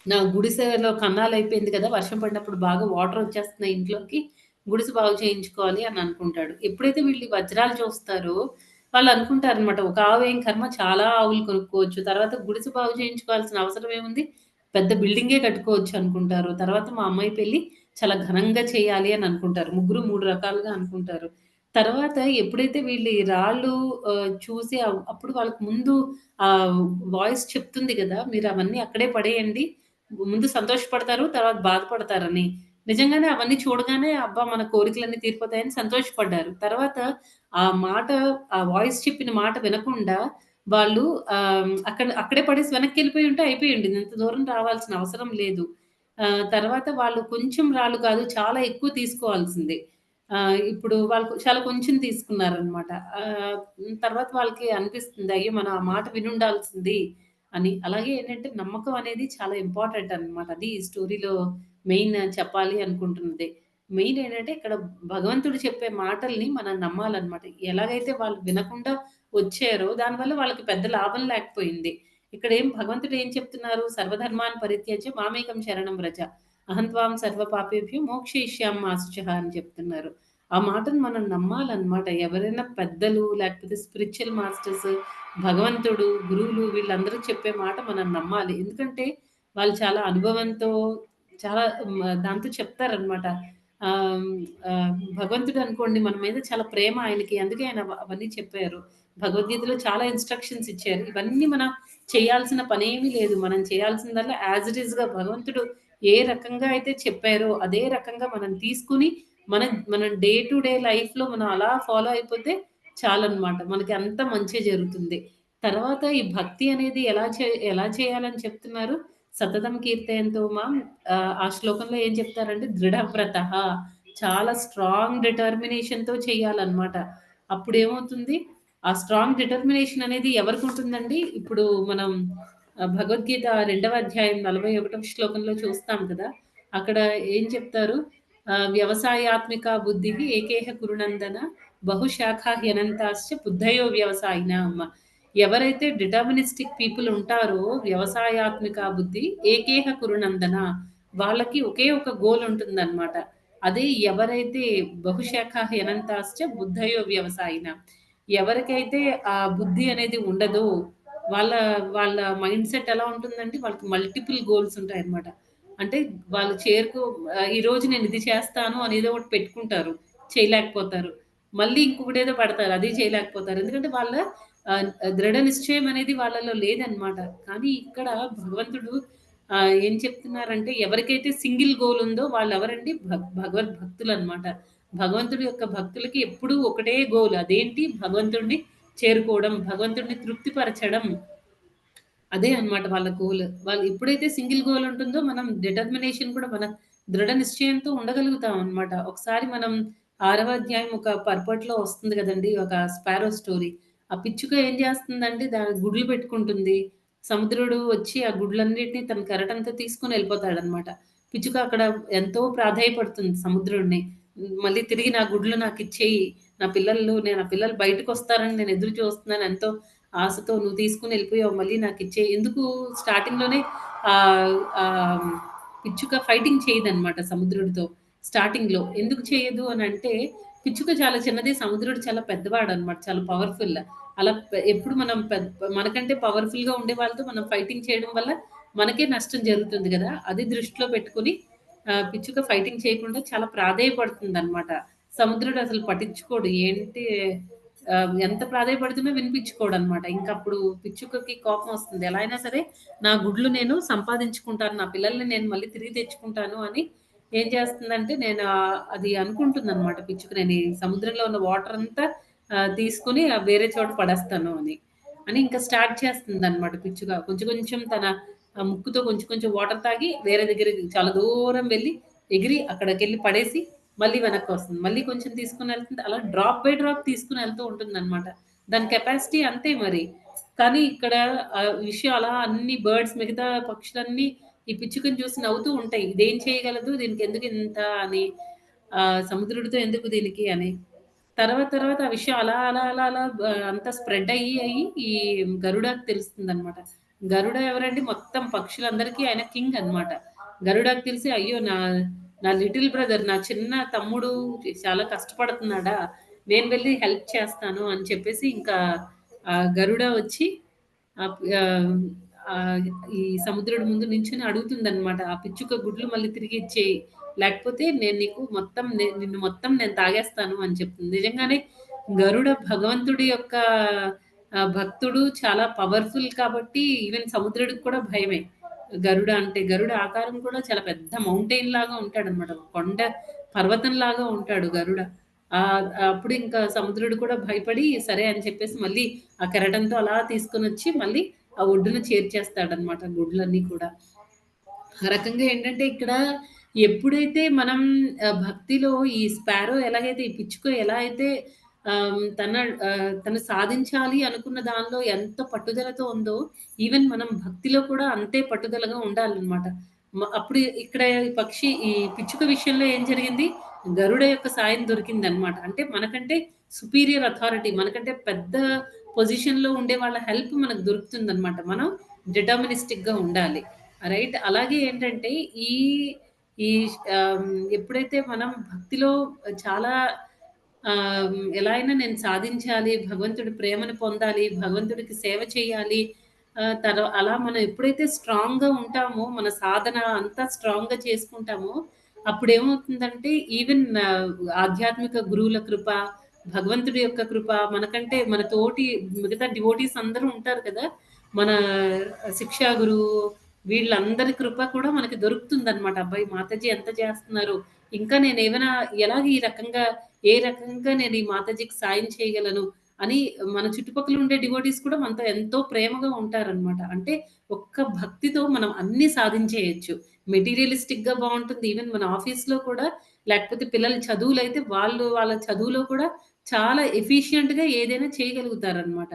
నా గుడిసెలో కన్నాలయిపోయింది కదా! వర్షం పడినప్పుడు బాగా వాటరొచ్చేస్తున్నాయి ఇంట్లోకి. గుడిసె బాగు చేయించుకోవాలి అని అనుకుంటాడు. ఎప్పుడైతే వీళ్ళు ఈ వజ్రాలు చూస్తారో వాళ్ళనుకుంటారనమాట. ఒక ఆవేం కర్మ చాలా ఆవులు కొనుక్కోవచ్చు. తర్వాత గుడిసె బాగు చేయించుకోవాల్సిన అవసరం ఏముంది? పెద్ద బిల్డింగే కట్టుకోవచ్చు అనుకుంటారు. తర్వాత మా అమ్మాయి పెళ్లి చాలా ఘనంగా చేయాలి అని అనుకుంటారు. ముగ్గురు 3 రకాలుగా అనుకుంటారు. తర్వాత ఎప్పుడైతే వీళ్ళు ఈ రాళ్ళు చూసి అప్పుడు వాళ్ళకి ముందు వాయిస్ చెప్తుంది గదా! మీరవన్నీ అక్కడే పడేయండి. ముందు సంతోషపడతారు. తర్వాత బాధపడతారని. నిజంగానే అవన్నీ చూడగానే అబ్బా! మన కోరికలన్నీ తీరిపోతాయని సంతోషపడ్డారు. తర్వాత ఆ మాట ఆ వాయిస్ చెప్పిన మాట వినకుండా వాళ్ళు అక్కడే పడేసి వెనక్కెళ్ళిపోయి ఉంటే అయిపోయుండేది. ఇంత దూరం రావాల్సిన అవసరం లేదు. తర్వాత వాళ్ళు కొంచెం రాళ్ళు కాదు చాలా ఎక్కువ తీసుకోవాల్సిందే. ఇప్పుడు వాళ్ళు చాలా కొంచెం తీసుకున్నారనమాట. తర్వాత వాళ్ళకి అనిపిస్తుంది అయ్యో! మనం ఆ మాట వినుండాల్సింది అని. అలాగే ఏంటంటే నమ్మకం అనేది చాలా ఇంపార్టెంట్ అనమాట. అది ఈ స్టోరీలో మెయిన్ చెప్పాలి అనుకుంటున్నది. మెయిన్ ఏంటంటే ఇక్కడ భగవంతుడు చెప్పే మాటల్ని మనం నమ్మాలనమాట. ఎలాగైతే వాళ్ళు వినకుండా వచ్చారో దానివల్ల వాళ్ళకి పెద్ద లాభం లేకపోయింది. భగవంతుడు ఏం చెప్తున్నారు? సర్వధర్మాన్ పరిత్యజ్య మామేకం శరణం వ్రజ. అహం త్వాం సర్వ పాపేభ్యో మోక్షయిష్యామి మా శుచః అని చెప్తున్నారు. ఆ మాటను మనం నమ్మాలనమాట. ఎవరైనా పెద్దలు లేకపోతే స్పిరిచ్యువల్ మాస్టర్స్, భగవంతుడు, గురువులు వీళ్ళందరూ చెప్పే మాట మనం నమ్మాలి. ఎందుకంటే వాళ్ళు చాలా అనుభవంతో చాలా దాంతో చెప్తారనమాట. ఆహ్, ఆహ్, భగవంతుడు అనుకోండి మన మీద చాలా ప్రేమ ఆయనకి. అందుకే ఆయన అవన్నీ చెప్పారు. భగవద్గీతలో చాలా ఇన్‌స్ట్రక్షన్స్ ఇచ్చారు. ఇవన్నీ మనం చేయాల్సిన పనేమీ లేదు. మనం చేయాల్సిందల్లా యాజ్ ఇట్ ఈస్‌గా భగవంతుడు ఏ రకంగా అయితే చెప్పారో అదే రకంగా మనం తీసుకొని మనం డే టు డే లైఫ్‌లో మనం అలా ఫాలో అయిపోతే చాలన్నమాట. మనకి అంతా మంచే జరుగుతుంది. తర్వాత ఈ భక్తి అనేది ఎలా చేయాలని చెప్తున్నారు? సతతం కీర్తయంతో మాం ఆ శ్లోకంలో ఏం చెప్తారంటే దృఢవ్రతః చాలా స్ట్రాంగ్ డిటర్మినేషన్‌తో చేయాలన్నమాట. అప్పుడేమవుతుంది? ఆ స్ట్రాంగ్ డిటర్మినేషన్ అనేది ఎవరికుంటుందండి? ఇప్పుడు మనం భగవద్గీత రెండవ అధ్యాయం 41వ శ్లోకంలో చూస్తాం కదా! అక్కడ ఏం చెప్తారు? వ్యవసాయాత్మిక బుద్ధిః ఏకేహ కురునందన బహుశాఖా హ్యనంతాశ్చ బుద్ధయో వ్యవసాయినాం. ఎవరైతే డిటర్మినిస్టిక్ పీపుల్ ఉంటారో వ్యవసాయాత్మిక బుద్ధి ఏకేహ కురునందన వాళ్ళకి ఒకే ఒక గోల్ ఉంటుందన్నమాట. అదే ఎవరైతే బహుశాఖా హ్యనంతాశ్చ బుద్ధయో వ్యవసాయినాం. ఎవరికైతే ఆ బుద్ధి అనేది ఉండదో వాళ్ళ వాళ్ళ మైండ్ సెట్ ఎలా ఉంటుందంటే వాళ్ళకి మల్టిపుల్ గోల్స్ ఉంటాయన్నమాట. అంటే వాళ్ళు ఈరోజు నేను ఇది చేస్తాను అని ఏదో ఒకటి పెట్టుకుంటారు. చేయలేకపోతారు. మళ్ళీ ఇంకొకటేదో పెడతారు. అది చేయలేకపోతారు. ఎందుకంటే వాళ్ళ దృఢ నిశ్చయం అనేది వాళ్ళలో లేదనమాట. కానీ ఇక్కడ భగవంతుడు ఏం చెప్తున్నారంటే ఎవరికైతే సింగిల్ గోల్ ఉందో వాళ్ళెవరండి భగవద్భక్తులనమాట. భగవంతుడి యొక్క భక్తులకి ఎప్పుడూ ఒకటే గోల్. అదేంటి? భగవంతుడిని చేరుకోవడం, భగవంతుడిని తృప్తిపరచడం. అదే అన్నమాట వాళ్ళ గోల్. వాళ్ళు ఎప్పుడైతే సింగిల్ గోల్ ఉంటుందో మనం డిటర్మినేషన్ కూడా మన దృఢ నిశ్చయంతో ఉండగలుగుతాం అన్నమాట. ఒకసారి మనం 6వ అధ్యాయం ఒక పర్పట్‌లో వస్తుంది గదండీ! ఒక స్పారో స్టోరీ. ఆ పిచ్చుక ఏం చేస్తుందంటే దాని గుడ్లు పెట్టుకుంటుంది. సముద్రుడు వచ్చి ఆ గుడ్లన్నిటిని తన కెరటంతో తీసుకొని ఎళ్ళిపోతాడన్నమాట. పిచ్చుక అక్కడ ఎంతో ప్రాధేయపడుతుంది సముద్రుడిని. మళ్ళీ తిరిగి నా గుడ్లు నాకిచ్చేయి. నా పిల్లలు బయటకొస్తారని నేను ఎదురు చూస్తున్నాను ఎంతో ఆశతో నువ్వు తీసుకొని వెళ్ళిపోయావు మళ్ళీ నాకిచ్చేయి. ఎందుకు స్టార్టింగ్‌లోనే ఆహ్, పిచ్చుక ఫైటింగ్ చేయదనమాట సముద్రుడితో స్టార్టింగ్‌లో. ఎందుకు చేయదు అనంటే, పిచ్చుక చాలా చిన్నది, సముద్రుడు చాలా పెద్దవాడనమాట. చాలా పవర్‌ఫుల్. అలా ఎప్పుడు మనం మనకంటే పవర్‌ఫుల్‌గా ఉండే వాళ్ళతో మనం ఫైటింగ్ చేయడం వల్ల మనకే నష్టం జరుగుతుంది గదా! అది దృష్టిలో పెట్టుకొని పిచ్చుక ఫైటింగ్ చేయకుండా చాలా ప్రాధేయపడుతుందనమాట. సముద్రుడు అసలు పట్టించుకోడు. ఎంత ప్రాధేయపడుతున్నా వినిపించుకోడనమాట. ఇంకప్పుడు పిచ్చుకకి కోపమొస్తుంది. ఎలా అయినా సరే నా గుడ్లు నేను సంపాదించుకుంటాను. నా పిల్లల్ని నేను మళ్ళీ తిరిగి తెచ్చుకుంటాను అని ఏం చేస్తుందంటే అది అనుకుంటుందనమాట పిచ్చుక. నేను ఈ సముద్రంలో ఉన్న వాటరంతా తీసుకొని వేరే చోట పడేస్తాను అని ఇంకా స్టార్ట్ చేస్తుందనమాట పిచ్చుక. కొంచెం కొంచెం తన ముక్కుతో కొంచెం కొంచెం వాటర్ తాగి వేరే దగ్గరికి చాలా దూరం వెళ్లి ఎగిరి అక్కడికెళ్ళి పడేసి మళ్ళీ వెనక్కొస్తుంది. మళ్ళీ కొంచెం తీసుకొనెళ్తుంది. అలా డ్రాప్ బై డ్రాప్ తీసుకొనెళ్తూ ఉంటుందనమాట. దాని కెపాసిటీ అంతే మరి. కానీ ఇక్కడ విషయం అలా అన్ని బర్డ్స్ మిగతా పక్షులన్నీ ఈ పిచ్చుకని చూసి నవ్వుతూ ఉంటాయి. ఇదేం చేయగలదు? దీనికెందుకు ఇంత అని సముద్రుడితో ఎందుకు దీనికి అని. తర్వాత ఆ విషయం అలా అంతా స్ప్రెడ్ అయ్యి ఈ గరుడకి తెలుస్తుందనమాట. గరుడ ఎవరండి? మొత్తం పక్షులందరికీ ఆయన కింగ్ అనమాట. గరుడకి తెలిసి అయ్యో! నా నా లిటిల్ బ్రదర్, నా చిన్న తమ్ముడు చాలా కష్టపడుతున్నాడా? నేను వెళ్లి హెల్ప్ చేస్తాను అని చెప్పేసి ఇంకా గరుడ వచ్చి ఆహ్, ఆహ్, ఆహ్, ఈ సముద్రుడి ముందు నించొని అడుగుతుందనమాట. ఆ పిచ్చుక గుడ్లు మళ్ళీ తిరిగి ఇచ్చేయి. లేకపోతే నేను నీకు నిన్ను మొత్తం నేను తాగేస్తాను అని చెప్తుంది. నిజంగానే గరుడ భగవంతుడి యొక్క భక్తుడు, చాలా పవర్‌ఫుల్ కాబట్టి ఈవెన్ సముద్రుడికి కూడా భయమే. గరుడ అంటే గరుడ ఆకారం కూడా చాలా పెద్ద మౌంటైన్ లాగా ఉంటాడనమాట. కొండ పర్వతంలాగా ఉంటాడు గరుడ. అప్పుడు ఇంకా సముద్రుడు కూడా భయపడి సరే అని చెప్పేసి మళ్ళీ ఆ కెరటంతో అలా తీసుకొనొచ్చి మళ్ళీ ఆ ఒడ్డున చేర్చేస్తాడనమాట గుడ్లన్నీ కూడా. ఆ రకంగా ఏంటంటే ఇక్కడ ఎప్పుడైతే మనం భక్తిలో ఈ స్పారో ఎలాగైతే ఈ పిచ్చుక ఎలా అయితే తను సాధించాలి అనుకున్న దానిలో ఎంత పట్టుదలతో ఉందో, ఈవెన్ మనం భక్తిలో కూడా అంతే పట్టుదలగా ఉండాలనమాట. అప్పుడు ఇక్కడ ఈ పిచ్చుక విషయంలో ఏం జరిగింది? గరుడ యొక్క సాయం దొరికిందనమాట. అంటే మనకంటే సుపీరియర్ అథారిటీ, మనకంటే పెద్ద పొజిషన్‌లో ఉండే వాళ్ళ హెల్ప్ మనకు దొరుకుతుందనమాట. మనం డిటర్మినిస్టిక్‌గా ఉండాలి. రైట్. అలాగే ఏంటంటే ఈ ఈ ఎప్పుడైతే మనం భక్తిలో చాలా ఎలా అయినా నేను సాధించాలి, భగవంతుడి ప్రేమను పొందాలి, భగవంతుడికి సేవ చేయాలి. అలా మనం ఎప్పుడైతే స్ట్రాంగ్‌గా ఉంటామో, మన సాధన అంతా స్ట్రాంగ్‌గా చేసుకుంటామో, అప్పుడేమవుతుందంటే ఈవెన్ ఆధ్యాత్మిక గురువుల కృప, భగవంతుడి యొక్క కృప, మనకంటే మన తోటి మిగతా డివోటీస్ అందరూ ఉంటారు కదా! మన శిక్షా గురువు వీళ్ళందరి కృప కూడా మనకి దొరుకుతుందనమాట. అబ్బాయి మాతాజీ ఎంత చేస్తున్నారు? ఇంకా నేనేమైనా ఈ రకంగా ఏ రకంగా నేను ఈ మాతాజీకి సాయం చేయగలను అని మన చుట్టుపక్కల ఉండే డివోటీస్ కూడా మనతో ఎంతో ప్రేమగా ఉంటారనమాట. అంటే ఒక్క భక్తితో మనం అన్నీ సాధించేయొచ్చు. మెటీరియలిస్టిక్‌గా బావుంటుంది. ఈవెన్ మన ఆఫీస్‌లో కూడా లేకపోతే పిల్లల చదువులైతే వాళ్ళ చదువులో కూడా చాలా ఎఫిషియంట్‌గా ఏదైనా చేయగలుగుతారనమాట.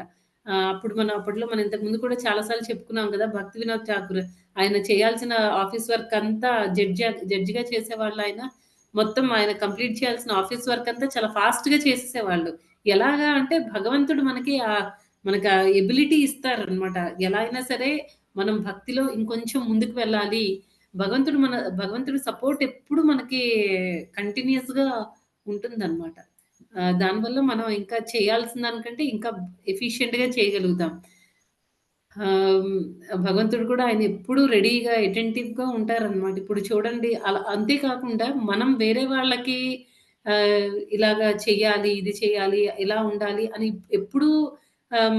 అప్పట్లో మనం ఇంతకుముందు కూడా చాలా సార్లు చెప్పుకున్నాం గదా! భక్తి వినోద్ ఠాకూర్. ఆయన చేయాల్సిన ఆఫీస్ వర్క్ అంతా జడ్జిగా చేసేవాళ్ళాయన. మొత్తం ఆయన కంప్లీట్ చేయాల్సిన ఆఫీస్ వర్క్ అంతా చాలా ఫాస్ట్‌గా చేసేసేవాళ్ళు. ఎలాగా అంటే భగవంతుడు మనకి ఆ ఎబిలిటీ ఇస్తారనమాట. ఎలా అయినా సరే మనం భక్తిలో ఇంకొంచెం ముందుకు వెళ్ళాలి. భగవంతుడి సపోర్ట్ ఎప్పుడు మనకి కంటిన్యూయస్‌గా ఉంటుందనమాట. దానివల్ల మనం ఇంకా చేయాల్సిన దానికంటే ఇంకా ఎఫిషియంట్‌గా చేయగలుగుతాం. ఆహ్, భగవంతుడు కూడా ఆయన ఎప్పుడూ రెడీగా, అటెంటివ్‌గా ఉంటారనమాట. ఇప్పుడు చూడండి అంతే కాకుండా మనం వేరే వాళ్ళకి ఇలాగా చెయ్యాలి, ఇది చేయాలి, ఇలా ఉండాలి అని ఎప్పుడూ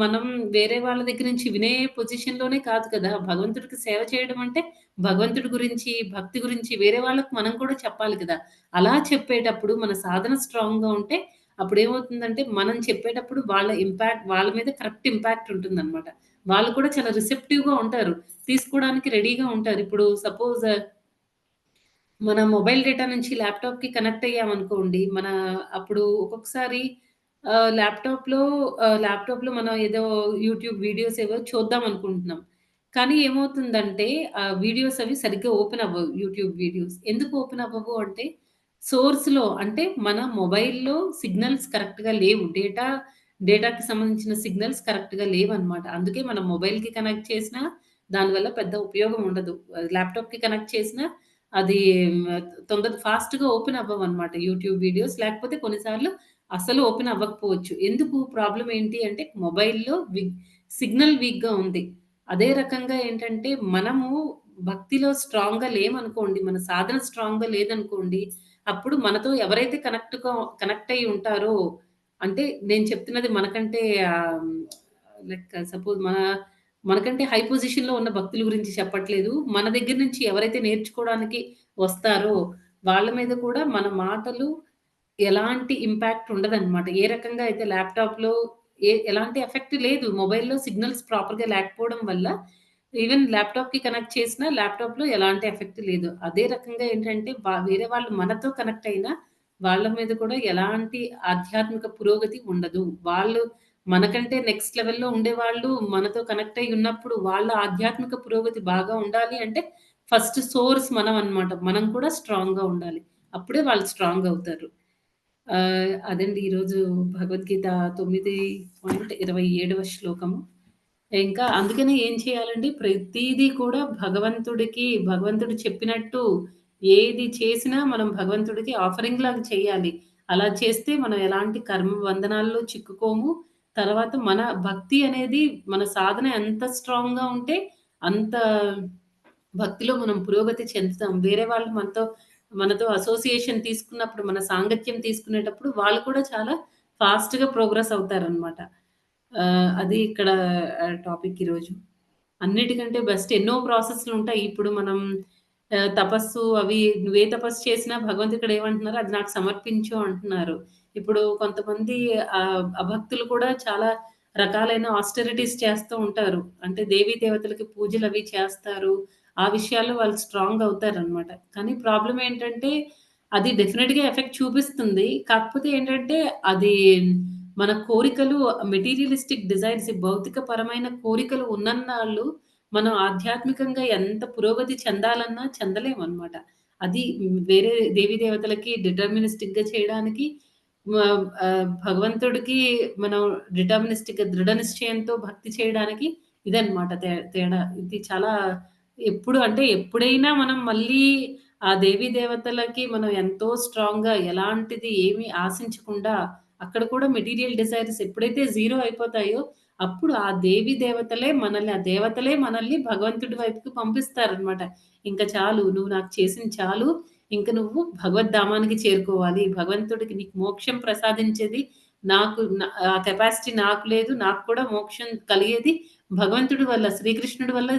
మనం వేరే వాళ్ళ దగ్గర నుంచి వినే పొజిషన్‌లోనే కాదు కదా! భగవంతుడికి సేవ చేయడం అంటే భగవంతుడి గురించి, భక్తి గురించి వేరే వాళ్ళకి మనం కూడా చెప్పాలి కదా! అలా చెప్పేటప్పుడు మన సాధన స్ట్రాంగ్‌గా ఉంటే అప్పుడేమవుతుందంటే మనం చెప్పేటప్పుడు వాళ్ళ మీద కరెక్ట్ ఇంపాక్ట్ ఉంటుందనమాట. వాళ్ళు కూడా చాలా రిసెప్టివ్‌గా ఉంటారు. తీసుకోవడానికి రెడీగా ఉంటారు. ఇప్పుడు సపోజ్ మన మొబైల్ డేటా నుంచి ల్యాప్‌టాప్‌కి కనెక్ట్ అయ్యామనుకోండి. అప్పుడు ఒక్కొక్కసారి ల్యాప్‌టాప్‌లో మనం ఏదో యూట్యూబ్ వీడియోస్ ఏవో చూద్దాం అనుకుంటున్నాం. కానీ ఏమవుతుందంటే వీడియోస్ అవి సరిగ్గా ఓపెన్ అవ్వవు. YouTube videos. ఎందుకు ఓపెన్ అవ్వవు అంటే సోర్స్‌లో అంటే మన మొబైల్‌లో సిగ్నల్స్ కరెక్ట్‌గా లేవు. డేటాకి సంబంధించిన సిగ్నల్స్ కరెక్ట్‌గా లేవన్నమాట. అందుకే మనం మొబైల్‌కి కనెక్ట్ చేసినా దానివల్ల పెద్ద ఉపయోగం ఉండదు. ల్యాప్‌టాప్‌కి కనెక్ట్ చేసినా అది ఫాస్ట్‌గా ఓపెన్ అవ్వవన్నమాట యూట్యూబ్ వీడియోస్. లేకపోతే కొన్నిసార్లు అసలు ఓపెన్ అవ్వకపోవచ్చు. ఎందుకు ప్రాబ్లమ్ ఏంటి అంటే మొబైల్‌లో సిగ్నల్ వీక్‌గా ఉంది. అదే రకంగా ఏంటంటే మనము భక్తిలో స్ట్రాంగ్‌గా లేమనుకోండి, మన సాధన స్ట్రాంగ్‌గా లేదనుకోండి, అప్పుడు మనతో ఎవరైతే కనెక్ట్ అయ్యి ఉంటారో అంటే నేను చెప్తున్నది మనకంటే ఆహ్, లైక్ సపోజ్ మనకంటే హై పొజిషన్‌లో ఉన్న భక్తుల గురించి చెప్పట్లేదు. మన దగ్గర నుంచి ఎవరైతే నేర్చుకోవడానికి వస్తారో వాళ్ళ మీద కూడా మన మాటలు ఎలాంటి ఇంపాక్ట్ ఉండదనమాట. ఏ రకంగా అయితే ల్యాప్‌టాప్‌లో ఎలాంటి ఎఫెక్ట్ లేదు. మొబైల్‌లో సిగ్నల్స్ ప్రాపర్‌గా లేకపోవడం వల్ల ఈవెన్ ల్యాప్‌టాప్‌కి కనెక్ట్ చేసినా ల్యాప్‌టాప్‌లో ఎలాంటి ఎఫెక్ట్ లేదు. అదే రకంగా ఏంటంటే వేరే వాళ్ళు మనతో కనెక్ట్ అయినా వాళ్ళ మీద కూడా ఎలాంటి ఆధ్యాత్మిక పురోగతి ఉండదు. మనకంటే నెక్స్ట్ లెవెల్‌లో ఉండేవాళ్ళు మనతో కనెక్ట్ అయ్యి ఉన్నప్పుడు వాళ్ళ ఆధ్యాత్మిక పురోగతి బాగా ఉండాలి అంటే ఫస్ట్ సోర్స్ మనం అన్నమాట. మనం కూడా స్ట్రాంగ్‌గా ఉండాలి. అప్పుడే వాళ్ళు స్ట్రాంగ్ అవుతారు. అదండి ఈరోజు భగవద్గీత 9.27వ శ్లోకము. ఇంకా అందుకనే ఏం చేయాలండి ప్రతీదీ కూడా భగవంతుడు చెప్పినట్టు ఏది చేసినా మనం భగవంతుడికి ఆఫరింగ్ లాగా చేయాలి. అలా చేస్తే మనం ఎలాంటి కర్మ బంధనాల్లో చిక్కుకోము. తర్వాత మన భక్తి అనేది మన సాధన ఎంత స్ట్రాంగ్‌గా ఉంటే అంత భక్తిలో మనం పురోగతి చెందుతాం. వేరే వాళ్ళు మనతో అసోసియేషన్ తీసుకున్నప్పుడు, మన సాంగత్యం తీసుకునేటప్పుడు వాళ్ళు కూడా చాలా ఫాస్ట్‌గా ప్రోగ్రెస్ అవుతారనమాట. అది ఇక్కడ టాపిక్ ఈరోజు. అన్నిటికంటే బెస్ట్ ఎన్నో ప్రాసెస్‌లుంటాయి. ఇప్పుడు మనం తపస్సు అవి నువ్వే తపస్సు చేసినా భగవంతుడు ఇక్కడ ఏమంటున్నారు, "అది నాకు సమర్పించు" అంటున్నారు. ఇప్పుడు కొంతమంది అభక్తులు కూడా చాలా రకాలైన ఆస్టెరిటీస్ చేస్తూ ఉంటారు. అంటే దేవీ దేవతలకి పూజలవి చేస్తారు. ఆ విషయాల్లో వాళ్ళు స్ట్రాంగ్ అవుతారనమాట. కానీ ప్రాబ్లమ్ ఏంటంటే, అది డెఫినిట్‌గా ఎఫెక్ట్ చూపిస్తుంది. కాకపోతే ఏంటంటే, అది మన కోరికలు మెటీరియలిస్టిక్ డిజైర్స్ ఈ భౌతిక పరమైన కోరికలు ఉన్నన్నాళ్ళు మనం ఆధ్యాత్మికంగా ఎంత పురోగతి చెందాలన్నా చెందలేమనమాట. అది వేరే దేవీ దేవతలకి డిటర్మినిస్టిక్‌గా చేయడానికి భగవంతుడికి మనం డిటర్మినిస్టిక్‌గా దృఢ నిశ్చయంతో భక్తి చేయడానికి ఇదనమాట తేడా. ఇది చాలా ఎప్పుడైనా మనం మళ్ళీ ఆ దేవీ దేవతలకి మనం ఎంతో స్ట్రాంగ్‌గా ఎలాంటిది ఏమి ఆశించకుండా అక్కడ కూడా మెటీరియల్ డిజైర్స్ ఎప్పుడైతే జీరో అయిపోతాయో అప్పుడు ఆ దేవీ దేవతలే మనల్ని ఆ దేవతలే మనల్ని భగవంతుడి వైపుకి పంపిస్తారనమాట. ఇంక చాలు నువ్వు నాకు చేసింది చాలు. ఇంక నువ్వు భగవద్ధామానికి చేరుకోవాలి. భగవంతుడికి నీకు మోక్షం ప్రసాదించేది ఆ కెపాసిటీ నాకు లేదు. నాకు కూడా మోక్షం కలిగేది భగవంతుడి వల్ల, శ్రీకృష్ణుడి వల్ల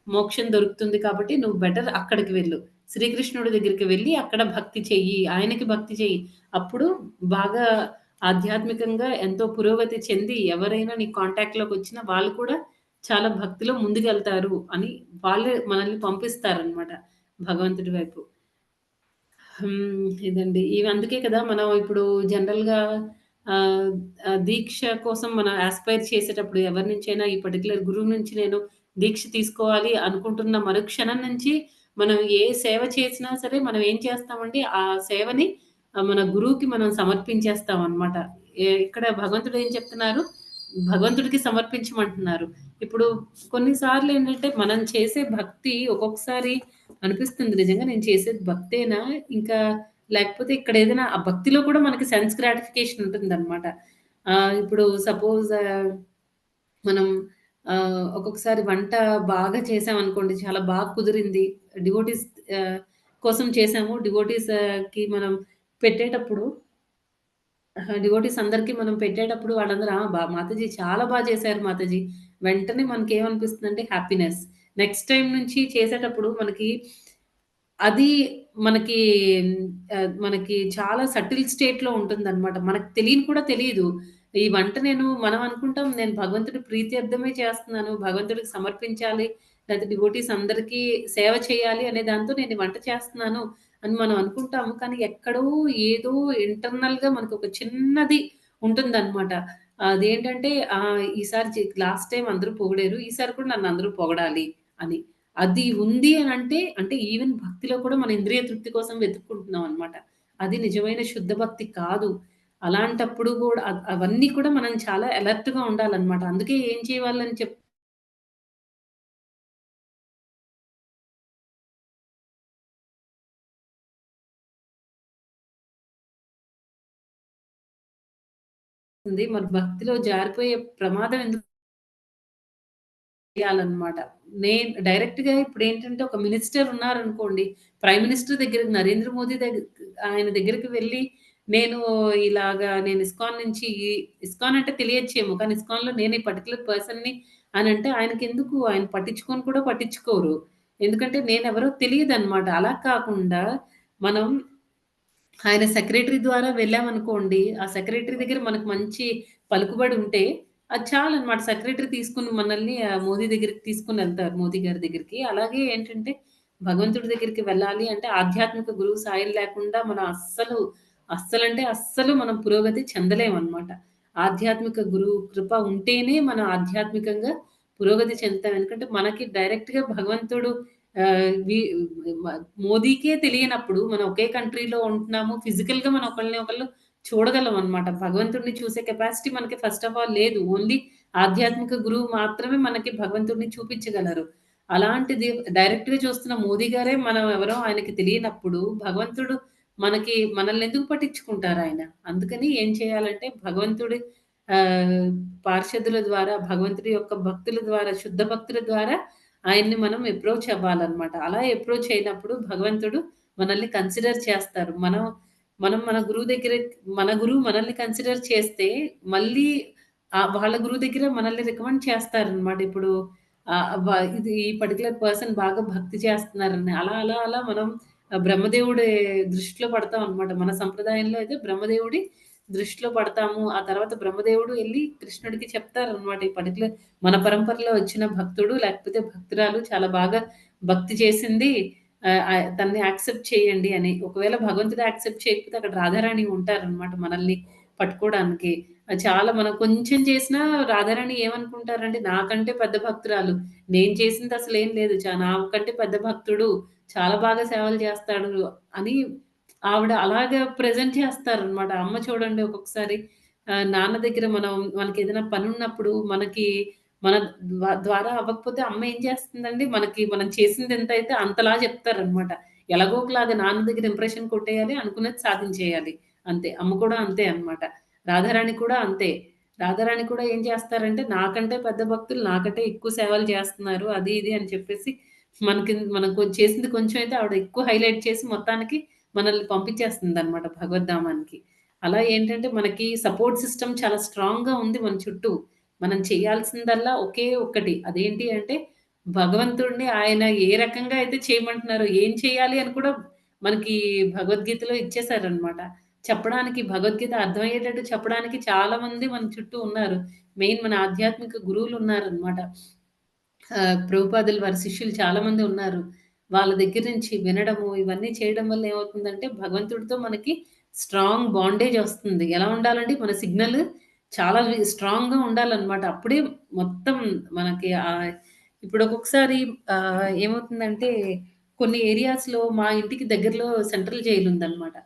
మోక్షం దొరుకుతుంది కాబట్టి నువ్వు బెటర్ అక్కడికి వెళ్ళు. శ్రీకృష్ణుడి దగ్గరికి వెళ్లి అక్కడ భక్తి చెయ్యి. ఆయనకి భక్తి చెయ్యి. అప్పుడు బాగా ఆధ్యాత్మికంగా ఎంతో పురోగతి చెంది ఎవరైనా నీ కాంటాక్ట్‌లోకొచ్చినా వాళ్ళు కూడా చాలా భక్తిలో ముందుకెళ్తారు అని వాళ్ళే మనల్ని పంపిస్తారనమాట భగవంతుడి వైపు. ఇదండి. ఇవి అందుకే కదా మనం ఇప్పుడు జనరల్‌గా ఆహ్, దీక్ష కోసం మనం యాస్పైర్ చేసేటప్పుడు ఎవరి నుంచైనా ఈ పర్టిక్యులర్ గురువు నుంచి నేను దీక్ష తీసుకోవాలి అనుకుంటున్న మరుక్షణం నుంచి మనం ఏ సేవ చేసినా సరే మనం ఏం చేస్తామంటే ఆ సేవని మన గురువుకి మనం సమర్పించేస్తామనమాట. ఇక్కడ భగవంతుడు ఏం చెప్తున్నారు? భగవంతుడికి సమర్పించమంటున్నారు. ఇప్పుడు కొన్ని సార్లేంటంటే మనం చేసే భక్తి ఒక్కొక్కసారి అనిపిస్తుంది నిజంగా నేను చేసేది భక్తేనా? ఇంకా లేకపోతే ఇక్కడేదైనా ఆ భక్తిలో కూడా మనకి సెన్స్ గ్రాటిఫికేషన్ ఉంటుందనమాట. ఇప్పుడు సపోజ్ మనం ఒక్కొక్కసారి వంట బాగా చేశామనుకోండి, చాలా బాగా కుదిరింది. డివోటీస్ కోసం చేశాము. డివోటీస్‌కి మనం పెట్టేటప్పుడు డివోటీస్ అందరికి మనం పెట్టేటప్పుడు వాళ్ళందరూ "ఆ! మాతాజీ చాలా చేశారు మాతాజీ." వెంటనే మనకేమనిపిస్తుందంటే హ్యాపీనెస్. నెక్స్ట్ టైమ్ నుంచి చేసేటప్పుడు అది మనకి మనకి చాలా సటిల్ స్టేట్‌లో ఉంటుందనమాట. మనకు తెలియని కూడా తెలీదు. ఈ వంట మనం అనుకుంటాం నేను భగవంతుడి ప్రీత్యర్థమే చేస్తున్నాను. భగవంతుడికి సమర్పించాలి. లేకపోతే డివోటీస్ అందరికీ సేవ చేయాలి అనే దాంతో నేను ఈ వంట చేస్తున్నాను అని మనం అనుకుంటాము. కానీ ఎక్కడో ఏదో ఇంటర్నల్‌గా మనకొక చిన్నది ఉంటుందనమాట. అదేంటంటే ఈసారి లాస్ట్ టైమ్ అందరూ పొగిడారు. ఈసారి కూడా నన్ను అందరూ పొగడాలి అని. అది ఉంది అంటే ఈవెన్ భక్తిలో కూడా మన ఇంద్రియ తృప్తి కోసం వెతుక్కుంటున్నాం అనమాట. అది నిజమైన శుద్ధ భక్తి కాదు. అలాంటప్పుడు గూడా అవన్నీ కూడా మనం చాలా అలర్ట్‌గా ఉండాలనమాట. అందుకే ఏం చేయాలని చెప్తుంది. మరి భక్తిలో జారిపోయే ప్రమాదం ఎందుకు చేయాలన్నమాట. డైరెక్ట్‌గా ఇప్పుడేంటంటే ఒక మినిస్టర్ ఉన్నారనుకోండి, ప్రైమ్ మినిస్టర్ దగ్గరికి నరేంద్ర మోదీ ఆయన దగ్గరికి వెళ్లి నేను ఇస్కాన్ నుంచి ఇస్కాన్ అంటే తెలియచ్చేమో, కానీ ఇస్కాన్‌లో నేను ఈ పర్టిక్యులర్ పర్సన్‌ని అనంటే ఆయనకెందుకు ఆయన పట్టించుకొని కూడా పట్టించుకోరు. ఎందుకంటే నేనెవరో తెలీదనమాట. అలా కాకుండా మనం ఆయన సెక్రటరీ ద్వారా వెళ్ళామనుకోండి, ఆ సెక్రటరీ దగ్గర మనకు మంచి పలుకుబడి ఉంటే, అది చాలనమాట. సెక్రటరీ తీసుకొని మనల్ని మోదీ దగ్గరికి తీసుకొనెళ్తారు. మోదీ గారి దగ్గరికి. అలాగే ఏంటంటే, భగవంతుడి దగ్గరికి వెళ్ళాలి అంటే ఆధ్యాత్మిక గురువు సాయం లేకుండా మనం అస్సలంటే అస్సలు మనం పురోగతి చెందలేమనమాట. ఆధ్యాత్మిక గురువు కృప ఉంటేనే మనం ఆధ్యాత్మికంగా పురోగతి చెందుతాం. ఎందుకంటే మనకి డైరెక్ట్‌గా భగవంతుడు ఆహ్, వి మ మోదీకే తెలియనప్పుడు మనం ఒకే కంట్రీలో ఉంటున్నాము. ఫిజికల్‌గా మనం ఒకళ్ళని ఒకళ్ళు చూడగలమనమాట. భగవంతుడిని చూసే కెపాసిటీ మనకి ఫస్ట్ ఆఫ్ ఆల్ లేదు. ఓన్లీ ఆధ్యాత్మిక గురువు మాత్రమే మనకి భగవంతుడిని చూపించగలరు. అలాంటిది డైరెక్ట్‌గా చూస్తున్న మోదీ గారే మనం ఎవరో ఆయనకి తెలియనప్పుడు భగవంతుడు మనల్నెందుకు పట్టించుకుంటారాయన? అందుకని ఏం చేయాలంటే భగవంతుడి ఆహ్, పార్షదుల ద్వారా, భగవంతుడి యొక్క భక్తుల ద్వారా, శుద్ధ భక్తుల ద్వారా ఆయన్ని మనం అప్రోచ్ అవ్వాలనమాట. అలా అప్రోచ్ అయినప్పుడు భగవంతుడు మనల్ని కన్సిడర్ చేస్తారు. మనం మనం మన గురువు మనల్ని కన్సిడర్ చేస్తే మళ్ళీ వాళ్ళ గురువు దగ్గర మనల్ని రికమెండ్ చేస్తారనమాట. ఇప్పుడు ఆహ్, వ ఇది ఈ పర్టిక్యులర్ పర్సన్ బాగా భక్తి చేస్తున్నారని. అలా, అలా, అలా మనం బ్రహ్మదేవుడి దృష్టిలో పడతామనమాట. మన సంప్రదాయంలో అయితే బ్రహ్మదేవుడి దృష్టిలో పడతాము. ఆ తర్వాత బ్రహ్మదేవుడు ఎళ్లి కృష్ణుడికి చెప్తారనమాట. ఈ పర్టిక్యులర్ మన పరంపరలో వచ్చిన భక్తుడు లేకపోతే భక్తురాలు చాలా బాగా భక్తి చేసింది. తనని యాక్సెప్ట్ చేయండి అని. ఒకవేళ భగవంతుడు యాక్సెప్ట్ చేయకపోతే అక్కడ రాధారాణి ఉంటారనమాట మనల్ని పట్టుకోవడానికి. చాలా మనం కొంచెం చేసినా రాధారాణి ఏమనుకుంటారంటే నాకంటే పెద్ద భక్తురాలు. నేను చేసింది అసలేం లేదు. నాకంటే పెద్ద భక్తుడు. చాలా బాగా సేవలు చేస్తాడు అని ఆవిడ అలాగా ప్రెజెంట్ చేస్తారనమాట. అమ్మ చూడండి ఒక్కొక్కసారి నాన్న దగ్గర మనకేదైనా పనున్నప్పుడు మన ద్వారా అవ్వకపోతే అమ్మ ఏం చేస్తుందండి, మనం చేసిందెంతైతే అంతలా చెప్తారనమాట. ఎలాగో ఒకలాగా నాన్న దగ్గర ఇంప్రెషన్ కొట్టేయాలి, అనుకున్నది సాధించేయాలి. అంతే. అమ్మ కూడా అంతే అనమాట. రాధారాణి కూడా అంతే. రాధారాణి కూడా ఏం చేస్తారంటే, నాకంటే పెద్ద భక్తులు నాకంటే ఎక్కువ సేవలు చేస్తున్నారు. అది ఇది అని చెప్పేసి మనం చేసింది కొంచెం అయితే ఆవిడ ఎక్కువ హైలైట్ చేసి మొత్తానికి మనల్ని పంపించేస్తుందనమాట భగవద్ధామానికి. అలా ఏంటంటే మనకి సపోర్ట్ సిస్టమ్ చాలా స్ట్రాంగ్‌గా ఉంది మన చుట్టూ. మనం చేయాల్సిందల్లా ఒకే ఒక్కటి. అదేంటి అంటే భగవంతుడిని ఆయన ఏ రకంగా అయితే చేయమంటున్నారో, ఏం చేయాలి అని కూడా మనకి భగవద్గీతలో ఇచ్చేసారనమాట. చెప్పడానికి భగవద్గీత అర్థమయ్యేటట్టు చెప్పడానికి చాలా మంది మన చుట్టూ ఉన్నారు. మెయిన్ మన ఆధ్యాత్మిక గురువులున్నారనమాట. ప్రభుపాదులు వారి శిష్యులు చాలా మంది ఉన్నారు. వాళ్ళ దగ్గర నుంచి వినడము, ఇవన్నీ చేయడం వల్ల ఏమవుతుందంటే, భగవంతుడితో మనకి స్ట్రాంగ్ బాండేజ్ ఒస్తుంది. ఎలా ఉండాలండి? మన సిగ్నల్ చాలా స్ట్రాంగ్‌గా ఉండాలనమాట. అప్పుడే మొత్తం మనకి ఇప్పుడు ఒక్కొక్కసారి ఏమవుతుందంటే, కొన్ని ఏరియాస్‌లో మా ఇంటికి దగ్గరలో సెంట్రల్ జైలుందనమాట.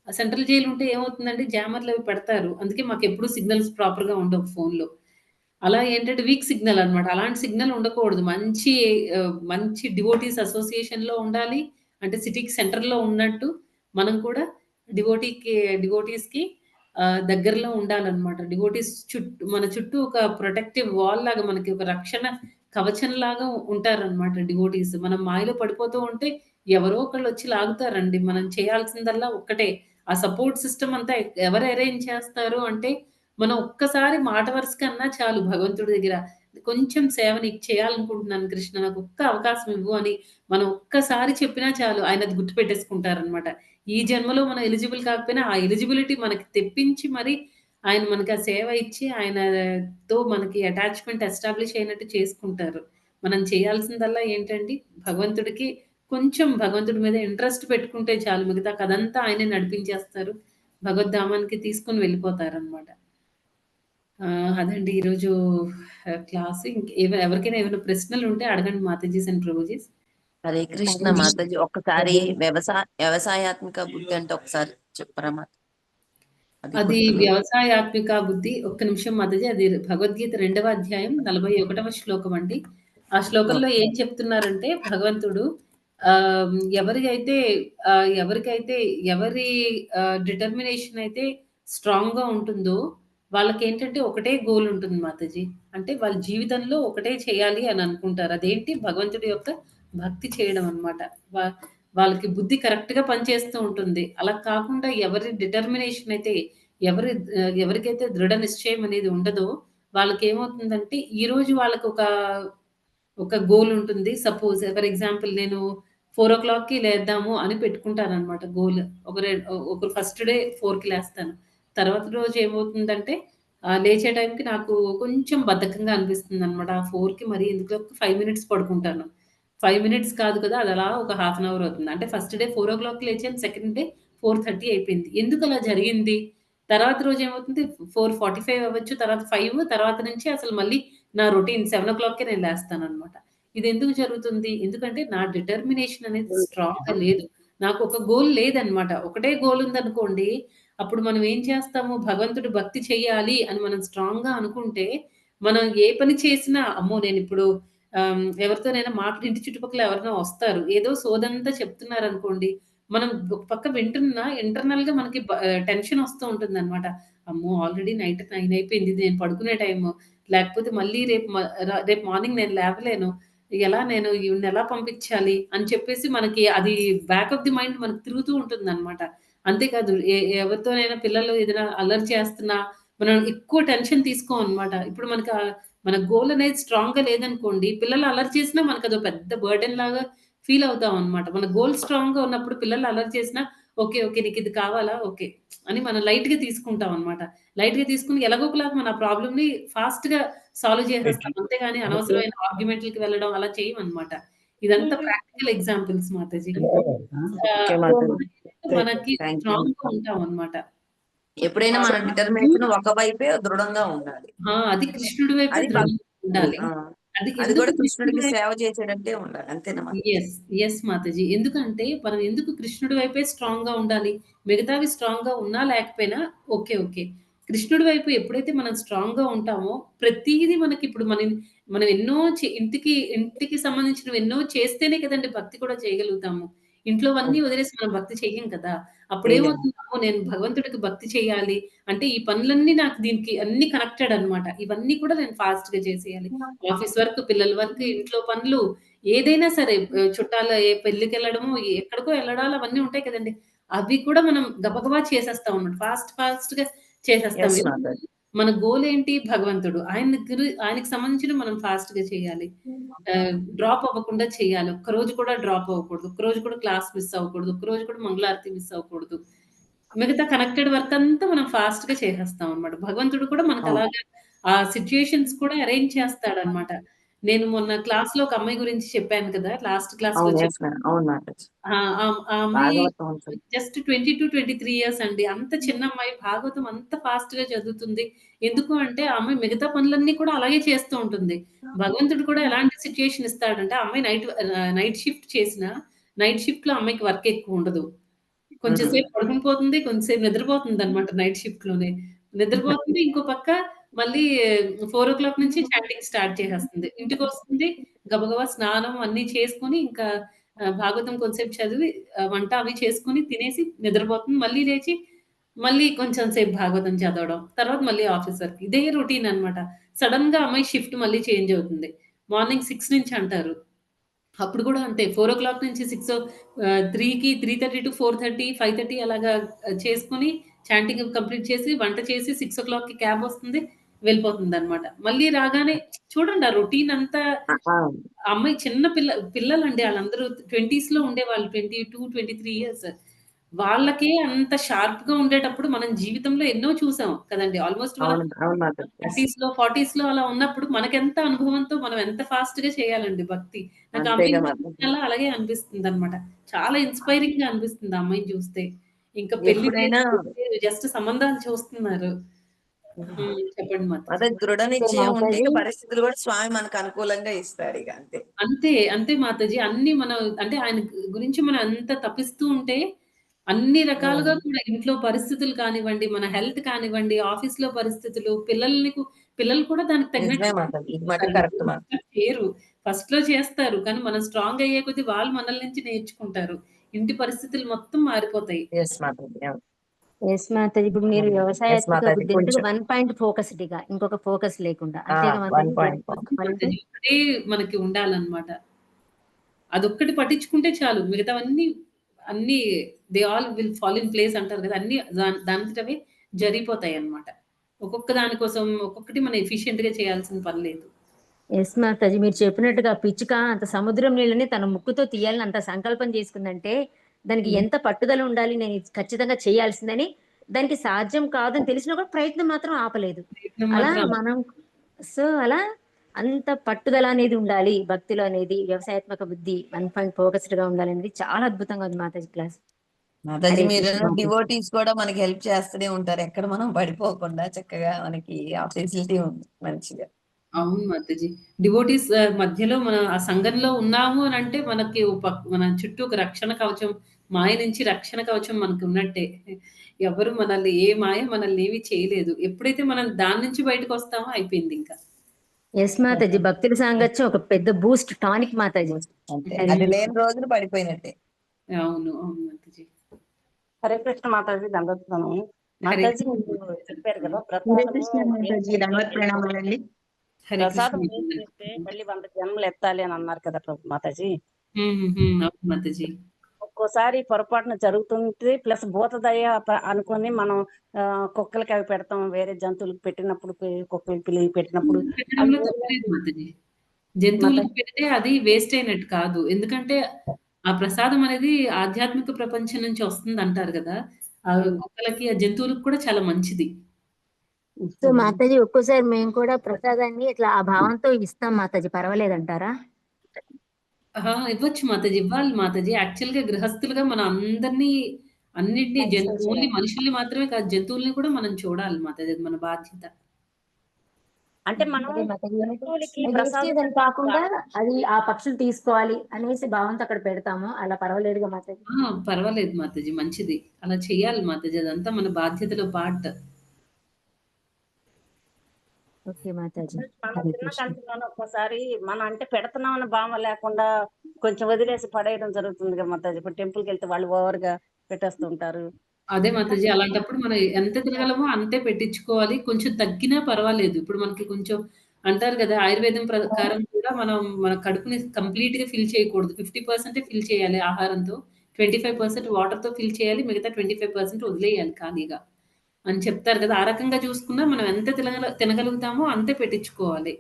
ఆ సెంట్రల్ జైలుంటే ఏమవుతుందంటే, జామర్‌లవి పెడతారు. అందుకే మాకెప్పుడు సిగ్నల్స్ ప్రాపర్‌గా ఉండవు ఫోన్‌లో. అలా ఏంటంటే వీక్ సిగ్నల్ అన్నమాట. అలాంటి సిగ్నల్ ఉండకూడదు. మంచి డివోటీస్ అసోసియేషన్‌లో ఉండాలి. అంటే సిటీకి సెంటర్‌లో ఉన్నట్టు మనం కూడా డివోటీకి డివోటీస్‌కి దగ్గరలో ఉండాలన్నమాట. మన చుట్టూ ఒక ప్రొటెక్టివ్ వాల్ లాగా మనకి ఒక రక్షణ కవచంలాగా ఉంటారన్నమాట డివోటీస్. మనం మాయలో పడిపోతూ ఉంటే ఎవరో ఒకళ్ళొచ్చి లాగుతారండి. మనం చేయాల్సిందల్లా ఒక్కటే. ఆ సపోర్ట్ సిస్టమ్ అంతా ఎవరు అరేంజ్ చేస్తారు అంటే మనం ఒక్కసారి మాట వరుసకన్నా చాలు భగవంతుడి దగ్గర. కొంచెం సేవ నీకు చేయాలనుకుంటున్నాను కృష్ణ నాకొక్క అవకాశం ఇవ్వు అని మనం ఒక్కసారి చెప్పినా చాలు ఆయన అది గుర్తుపెట్టేసుకుంటారనమాట. ఈ జన్మలో మనం ఎలిజిబుల్ కాకపోయినా ఆ ఎలిజిబిలిటీ మనకి తెప్పించి మరి ఆయన మనకి ఆ సేవ ఇచ్చి ఆయనతో మనకి అటాచ్‌మెంట్ ఎస్టాబ్లిష్ అయినట్టు చేసుకుంటారు. మనం చేయాల్సిందల్లా ఏంటండి భగవంతుడికి కొంచెం భగవంతుడి మీద ఇంట్రెస్ట్ పెట్టుకుంటే చాలు మిగతా కథంతా ఆయనే నడిపించేస్తారు. భగవద్ధామానికి తీసుకొని వెళ్ళిపోతారనమాట. అదండి ఈరోజు క్లాస్. ఎవరికైనా ఏమైనా ప్రశ్నలుంటే అడగండి మాతాజీస్ అండ్ ప్రభుజీస్. హరే కృష్ణ మాతాజీ. ఒక్కసారి వ్యవసాయాత్మక బుద్ధి అంటే ఒకసారి చెప్పరా మాత? అది గుర్తులేదు. వ్యవసాయాత్మిక బుద్ధి. ఒక్క నిమిషం మాతాజీ. అది భగవద్గీత 2వ అధ్యాయం 41వ శ్లోకం అండి. ఆ శ్లోకంలో ఏం చెప్తున్నారంటే భగవంతుడు ఆహ్, ఎవరికైతే ఎవరికైతే ఎవరి డిటర్మినేషన్ అయితే స్ట్రాంగ్‌గా ఉంటుందో వాళ్ళకేంటంటే ఒకటే గోల్ ఉంటుంది మాతాజీ. అంటే వాళ్ళ జీవితంలో ఒకటే చేయాలి అని అనుకుంటారు. అదేంటి భగవంతుడి యొక్క భక్తి చేయడం అన్నమాట. వా వాళ్ళకి బుద్ధి కరెక్ట్‌గా పనిచేస్తూ ఉంటుంది. అలా కాకుండా ఎవరి డిటర్మినేషన్ అయితే ఎవరికైతే దృఢ నిశ్చయం అనేది ఉండదో వాళ్ళకేమవుతుందంటే ఈరోజు ఒక గోల్ ఉంటుంది. సపోజ్ ఫర్ ఎగ్జాంపుల్ నేను 4:00కి లేద్దాము అని పెట్టుకుంటాననమాట గోల్. ఒక ఫస్ట్ డే 4కి లేస్తాను. తర్వాత రోజు ఏమవుతుందంటే లేచే టైంకి నాకు కొంచెం బద్ధకంగా అనిపిస్తుందనమాట. ఆ 4కి మరి ఎందుకులే ఒక 5 మినిట్స్ పడుకుంటాను. 5 మినిట్స్ కాదు కదా! అదలా ఒక హాఫ్ అన్ అవర్ అవుతుంది. అంటే ఫస్ట్ డే 4:00కి లేచాను. సెకండ్ డే 4:30 అయిపోయింది. ఎందుకలా జరిగింది? తర్వాత రోజు ఏమవుతుంది 4:45 అవ్వచ్చు. తర్వాత 5 తర్వాత నుంచి అసలు మళ్ళీ నా రొటీన్ 7:00కే నేను లేస్తాననమాట. ఇదెందుకు జరుగుతుంది? ఎందుకంటే నా డిటర్మినేషన్ అనేది స్ట్రాంగ్‌గా లేదు. నాకు ఒక గోల్ లేదనమాట. ఒకటే గోల్ ఉందనుకోండి, అప్పుడు మనం ఏం చేస్తాము, భగవంతుడు భక్తి చెయ్యాలి అని మనం స్ట్రాంగ్‌గా అనుకుంటే, మనం ఏ పని చేసినా అమ్మో! నేనిప్పుడు ఎవరితోనైనా ఇంటి చుట్టుపక్కల ఎవరైనా వస్తారు. ఏదో సోదంతా చెప్తున్నారనుకోండి, మనం ఒక పక్క వింటున్నా ఇంటర్నల్‌గా మనకి టెన్షన్ వస్తూ ఉంటుందనమాట. అమ్మో! ఆల్రెడీ నైట్ 9 అయిపోయింది. ఇది నేను పడుకునే టైము. లేకపోతే మళ్ళీ రేపు మార్నింగ్ నేను లేవలేను. ఎలా నేను ఈవిడనెలా పంపించాలి అని చెప్పేసి మనకి అది బ్యాక్ ఆఫ్ ది మైండ్ మనకు తిరుగుతూ ఉంటుందనమాట. అంతేకాదు ఎవరితోనైనా పిల్లలు ఏదైనా అల్లరి చేస్తున్నా, మనం ఎక్కువ టెన్షన్ తీసుకోమనమాట. ఇప్పుడు మన గోల్ అనేది స్ట్రాంగ్‌గా లేదనుకోండి, పిల్లలు అల్లరి చేసినా మనకదో పెద్ద బర్డెన్ లాగా ఫీల్ అవుతామనమాట. మన గోల్ స్ట్రాంగ్‌గా ఉన్నప్పుడు పిల్లలు అల్లరి చేసినా, ఓకే. ఓకే. నీకిది కావాలా? ఓకే. అని మనం లైట్‌గా తీసుకుంటామనమాట. లైట్‌గా తీసుకొని ఎలాగోకలాగా మన ప్రాబ్లమ్‌ని ఫాస్ట్‌గా సాల్వ్ చేసేస్తాం. అంతేగాని అనవసరమైన ఆర్గ్యుమెంట్‌లకి వెళ్ళడం అలా చేయమనమాట. ఇదంతా ప్రాక్టికల్ ఎగ్జాంపుల్స్ మాతాజీ. ఓకే ఆహ్, మాతాజీ. మనకి థాంక్ యూ. స్ట్రాంగ్‌గా ఉంటామనమాట. ఎప్పుడైనా మన డిటర్మినేషన్ ఒక వైపే దృఢంగా ఉండాలి. అది కృష్ణుడి వైపే అది దృఢంగా ఉండాలి. ఆ! అది అది ఎందుకు కూడా కృష్ణుడి కృష్ణుడికి వైపు సేవ చేసేటట్టే ఉండాలి. అంతేనా మాతాజీ? యెస్ మాతాజీ. ఎందుకంటే మనం ఎందుకు కృష్ణుడి వైపే స్ట్రాంగ్‌గా ఉండాలి. మిగతావి స్ట్రాంగ్‌గా ఉన్నా లేకపోయినా ఓకే. ఓకే. కృష్ణుడి వైపు ఎప్పుడైతే మనం స్ట్రాంగ్‌గా ఉంటామో ప్రతీది మనకిప్పుడు మనం ఎన్నో ఇంటికి సంబంధించినవి ఎన్నో చేస్తేనే కదండీ భక్తి కూడా చేయగలుగుతాము. ఇంట్లోవన్నీ వదిలేసి మనం భక్తి చెయ్యం కదా! చేయలేము. అప్పుడేమవుతుంది, అమ్మో! నేను భగవంతుడికి భక్తి చేయాలి అంటే ఈ పనులన్నీ నాకు దీనికి అన్నీ కనెక్టెడ్ అన్నమాట. ఇవన్నీ కూడా నేను ఫాస్ట్‌గా చేసేయాలి. ఆఫీస్ వర్క్, పిల్లల వర్క్, ఇంట్లో పనులు ఏదైనా సరే చుట్టాల పెళ్ళికెళ్ళడము, ఎక్కడికో ఎళ్ళడాలు అవన్నీ ఉంటాయి కదండీ! అవి కూడా మనం గబగబా చేసేస్తామన్నమాట. ఫాస్ట్‌గా చేసేస్తాం. యెస్ ఎందుకు? మాతాజీ. మన గోల్ ఏంటి? భగవంతుడు. ఆయనకి సంబంధించినవి మనం ఫాస్ట్‌గా చేయాలి. డ్రాప్ అవ్వకుండా చేయాలి. ఒక్కరోజు కూడా డ్రాప్ అవ్వకూడదు. ఒక్కరోజు కూడా క్లాస్ మిస్ అవ్వకూడదు. ఒక్కరోజు కూడా మంగళారతి మిస్ అవ్వకూడదు. మిగతా కనెక్టెడ్ వర్క్ అంతా మనం ఫాస్ట్‌గా చేసేస్తామన్నమాట. భగవంతుడు కూడా అవును. మనకలాగా ఆ సిట్యుయేషన్స్ కూడా అరేంజ్ చేస్తాడన్నమాట. నేను మొన్న క్లాస్‌లో ఒక అమ్మాయి గురించి చెప్పాను కదా! లాస్ట్ క్లాస్‌లో అవును. Yes madam. అవును మాతాజీ. ఆ! ఆ ఆ అమ్మాయి భాగవతం ఉంటుంది. జస్ట్ 22 ఇయర్స్ అండి. అంత చిన్న అమ్మాయి భాగవతం అంత ఫాస్ట్‌గా చదువుతుంది. ఎందుకు అంటే ఆ అమ్మాయి మిగతా పనులన్నీ కూడా అలాగే చేస్తూ ఉంటుంది. భగవంతుడు కూడా ఎలాంటి సిట్యుయేషన్ ఇస్తాడంటే ఆ అమ్మాయి నైట్ షిఫ్ట్ చేసినా, నైట్ షిఫ్ట్‌లో ఆ అమ్మాయికి వర్క్ ఎక్కువ ఉండదు. కొంచెం హ్మ్. సేపు పడుకుని పోతుంది. కొంచెం సేపు నిద్రపోతుందనమాట నైట్ షిఫ్ట్‌లోనే. నిద్రపోతుంది. ఇంకో పక్క మళ్ళీ 4:00 నుంచి చాటింగ్ స్టార్ట్ చేసేస్తుంది. ఇంటికొస్తుంది. గబగబా స్నానం అన్నీ చేసుకొని ఇంకా భాగవతం కొంసేపు చదివి వంట అవి చేసుకొని తినేసి నిద్రపోతుంది. మళ్ళీ లేచి మళ్ళీ కొంచెం సేపు భాగవతం చదవడం. తర్వాత మళ్ళీ ఆఫీస్ వర్క్. ఇదే రొటీన్ అనమాట. సడెన్‌గా అమ్మాయి షిఫ్ట్ మళ్ళీ చేంజ్ అవుతుంది. మార్నింగ్ 6 నుంచి అంటారు. అప్పుడు కూడా అంతే 4:00 నుంచి 3కి 3:30-4:30, 5:30 అలాగా చేసుకొని చాంటింగ్ కంప్లీట్ చేసి, వంట చేసి 6:00కి క్యాబ్ వస్తుంది. వెళ్ళిపోతుందనమాట. మళ్ళీ రాగానే చూడండి ఆ రొటీన్ అంతా ఆ! ఆ అమ్మాయి చిన్న పిల్లలండి ఆళ్ళందరూ 20స్‌లో ఉండేవాళ్ళు. 22, 23 ఇయర్స్. వాళ్ళకే అంత షార్ప్‌గా ఉండేటప్పుడు మనం జీవితంలో ఎన్నో చూసాం కదండీ! ఆల్‌మోస్ట్ మనం అవును. అవును మాతాజీ. యెస్. 30స్‌లో, 40స్‌లో అలా ఉన్నప్పుడు మనకెంత అనుభవంతో మనం ఎంత ఫాస్ట్‌గా చేయాలండి భక్తి. నాకు ఆ అంతేగా అమ్మాయిని మాతాజీ. చూసినప్పుడల్లా అలాగే అనిపిస్తుందనమాట. చాలా ఇన్‌స్పైరింగ్‌గా అనిపిస్తుంది ఆ అమ్మాయిని చూస్తే. ఇంకా పెళ్లి ఎప్పుడైనా లేదు జస్ట్ సంబంధాలు చూస్తున్నారు. చెప్పండి మాతాజీ. అదే దృఢ నిశ్చయం ఉంటే మాతాజీ ఇక పరిస్థితులు కూడా స్వామి మనకు అనుకూలంగా ఇస్తాడిక అంతే. అంతే మాతాజీ. అన్నీ మనం అంటే ఆయన గురించి మనం అంత తపిస్తూ ఉంటే, అన్ని రకాలుగా హ్మ్. కూడా ఇంట్లో పరిస్థితులు కానివ్వండి, మన హెల్త్ కానివ్వండి, ఆఫీస్‌లో పరిస్థితులు, పిల్లలు కూడా దానికి నిజమే తగినట్టు మాతాజీ. ఇది మటుకు చేస్తారు. కరెక్ట్ మాతాజీ. చేయరు. ఫస్ట్‌లో చేస్తారు. కానీ మనం స్ట్రాంగ్ అయ్యే కొద్దీ వాళ్ళు మనల నుంచి నేర్చుకుంటారు. ఇంటి పరిస్థితులు మొత్తం మారిపోతాయి. యెస్ మాతాజీ. అవును. యెస్ మాతాజీ. ఇప్పుడు మీరు యెస్ వ్యవసాయాత్మక మాతాజీ. బుద్ధి అంటే కొంచెం 1 పాయింట్ ఫోకస్డ్‌గా ఇంకొక ఫోకస్ లేకుండా. ఆ! అంతేగా 1 మాతాజీ? Point focus. అంటే మాతాజీ ఒకటే మనకి ఉండాలన్నమాట. అదొక్కటి పట్టించుకుంటే చాలు. మిగతావన్నీ అన్నీ they all will fall in place అంటారు కదా! అన్నీ దానంతట అవే జరిగిపోతాయన్నమాట. ఒక్కొక్క దాని కోసం ఒక్కొక్కటి మనం ఎఫిషియంట్‌గా చేయాల్సిన పని లేదు. యెస్ మాతాజీ. మీరు చెప్పినట్టుగా పిచ్చుక అంత సముద్రం నీళ్ళని తన ముక్కుతో తీయాలని అంత సంకల్పం చేసుకుందంటే, దానికి హ్మ్. ఎంత పట్టుదల ఉండాలి. నేను ఇది ఖచ్చితంగా చేయాల్సిందని. దానికి సాధ్యం కాదని తెలిసినా కూడా ప్రయత్నం మాత్రం ఆపలేదు. ప్రయత్నం అలా మాత్రం మనం అలా అంత పట్టుదల అనేది ఉండాలి. భక్తిలో అనేది వ్యవసాయాత్మక బుద్ధి 1 పాయింట్ ఫోకస్డ్‌గా ఉండాలనేది చాలా అద్భుతంగా ఉంది మాతాజీ క్లాస్. మాతాజీ హరే మీరు కృష్ణ మాతాజీ. డివోటీస్ కూడా మనకి హెల్ప్ చేస్తూనే ఉంటారు. ఎక్కడ మనం పడిపోకుండా చక్కగా మనకి ఆ ఫెసిలిటీ ఉంది మంచిగా. అవును మాతాజీ. డివోటీస్ మధ్యలో మనం ఆ సంఘంలో ఉన్నాము అనంటే మనకి మన చుట్టూ ఒక రక్షణ కవచం, మాయ నుంచి రక్షణ కవచం మనకున్నట్టే. ఎవరు మనల్ని ఏ మాయ మనల్ని ఏమి చేయలేదు. ఎప్పుడైతే మనం దాని నుంచి బయటకొస్తామో అయిపోయిందింక. ఎస్ మాతాజీ, భక్తుల సాంగత్యం ఒక పెద్ద బూస్ట్ టానిక్ మాతాజీ. అంతే, హరే అది కృష్ణ. లేని రోజులు పడిపోయినట్టే. అవును. అవును మాతాజీ. హరే కృష్ణ మాతాజీ, దండోత్సవం. హరే మాతాజీ కృష్ణ మీరు చెప్పారు కదా, హరే ప్రసాదము కృష్ణ మాతాజీ, దండవత్ ప్రణామాలండి. హరే కృష్ణ ప్రసాదం మాతాజీ. వేస్ట్ చేస్తే మళ్ళీ 100 జన్మలు ఎత్తాలి అని అన్నారు కదా మాతాజీ. అవును మాతాజీ. ఒక్కోసారి పొరపాటున జరుగుతుంది, ప్లస్ భూతదయ అనుకొని మనం కుక్కలకి అవి పెడతాం, వేరే జంతువులకు పెట్టినప్పుడు, కుక్కలకి పిల్లి పెట్టినప్పుడు అవి పెట్టడంలో వేరే తప్పులేదు మాతాజీ. జంతువులకు పెడితే అది వేస్ట్ అయినట్టు కాదు. ఎందుకంటే ఆ ప్రసాదం అనేది ఆధ్యాత్మిక ప్రపంచం నుంచి వస్తుందంటారు గదా! కుక్కలకి, ఆ జంతువులకు కూడా చాలా మంచిది. సో మాతాజీ, ఒక్కోసారి మేము కూడా ప్రసాదాన్ని ఇట్లా ఆ భావంతో ఇస్తాం మాతాజీ, పర్వాలేదంటారా? ఇవ్వచ్చు మాతాజీ. ఇవ్వాలి మాతాజీ. యాక్చువల్‌గా గృహస్థులుగా మనం అందరిని అన్నిటిని ఓన్లీ మనుషుల్ని మాత్రమే కాదు, జంతువుల్ని కూడా మనం చూడాలి మాతాజీ. అది మన బాధ్యత. అంటే మనం అదే మాతాజీ, జంతువులకి వేస్టేజ్ ప్రసాదం అని కాకుండా అది ఆ పక్షులు తీసుకోవాలి అనేసి భావంతో అక్కడ పెడతాము. అలా పర్వాలేదుగా మాతాజీ. పర్వాలేదు మాతాజీ. మంచిది. అలా చేయాలి మాతాజీ. అదంతా మన బాధ్యతలో పార్ట్. ఓకే మాతాజీ. మనం హరే చిన్న కృష్ణ. కంటిలోనే ఒక్కోసారి మనం అంటే పెడుతున్నాం అన్న భావం లేకుండా కొంచెం వదిలేసి పడేయడం జరుగుతుంది కదా మాతాజీ. ఇప్పుడు టెంపుల్కి వెళ్తే వాళ్ళు ఓవర్ గా పెట్టేస్తుంటారు. అదే మాతాజీ. అలాంటప్పుడు మనం ఎంత తినగలమో అంతే పెట్టించుకోవాలి. కొంచెం తగ్గినా పర్వాలేదు. ఇప్పుడు మనకి కొంచెం అంటారు గదా! ఆయుర్వేదం ప్రకారం కూడా మన కడుపుని కంప్లీట్‌గా ఫిల్ చేయకూడదు. 50% ఫిల్ చేయాలి ఆహారంతో. 25% వాటర్‌తో ఫిల్ చేయాలి. మిగతా 25% వదిలేయాలి ఖాళీగా అని చెప్తారు గదా! ఆ రకంగా చూసుకున్నా మనం ఎంత తినగలుగుతామో అంతే పెట్టించుకోవాలి.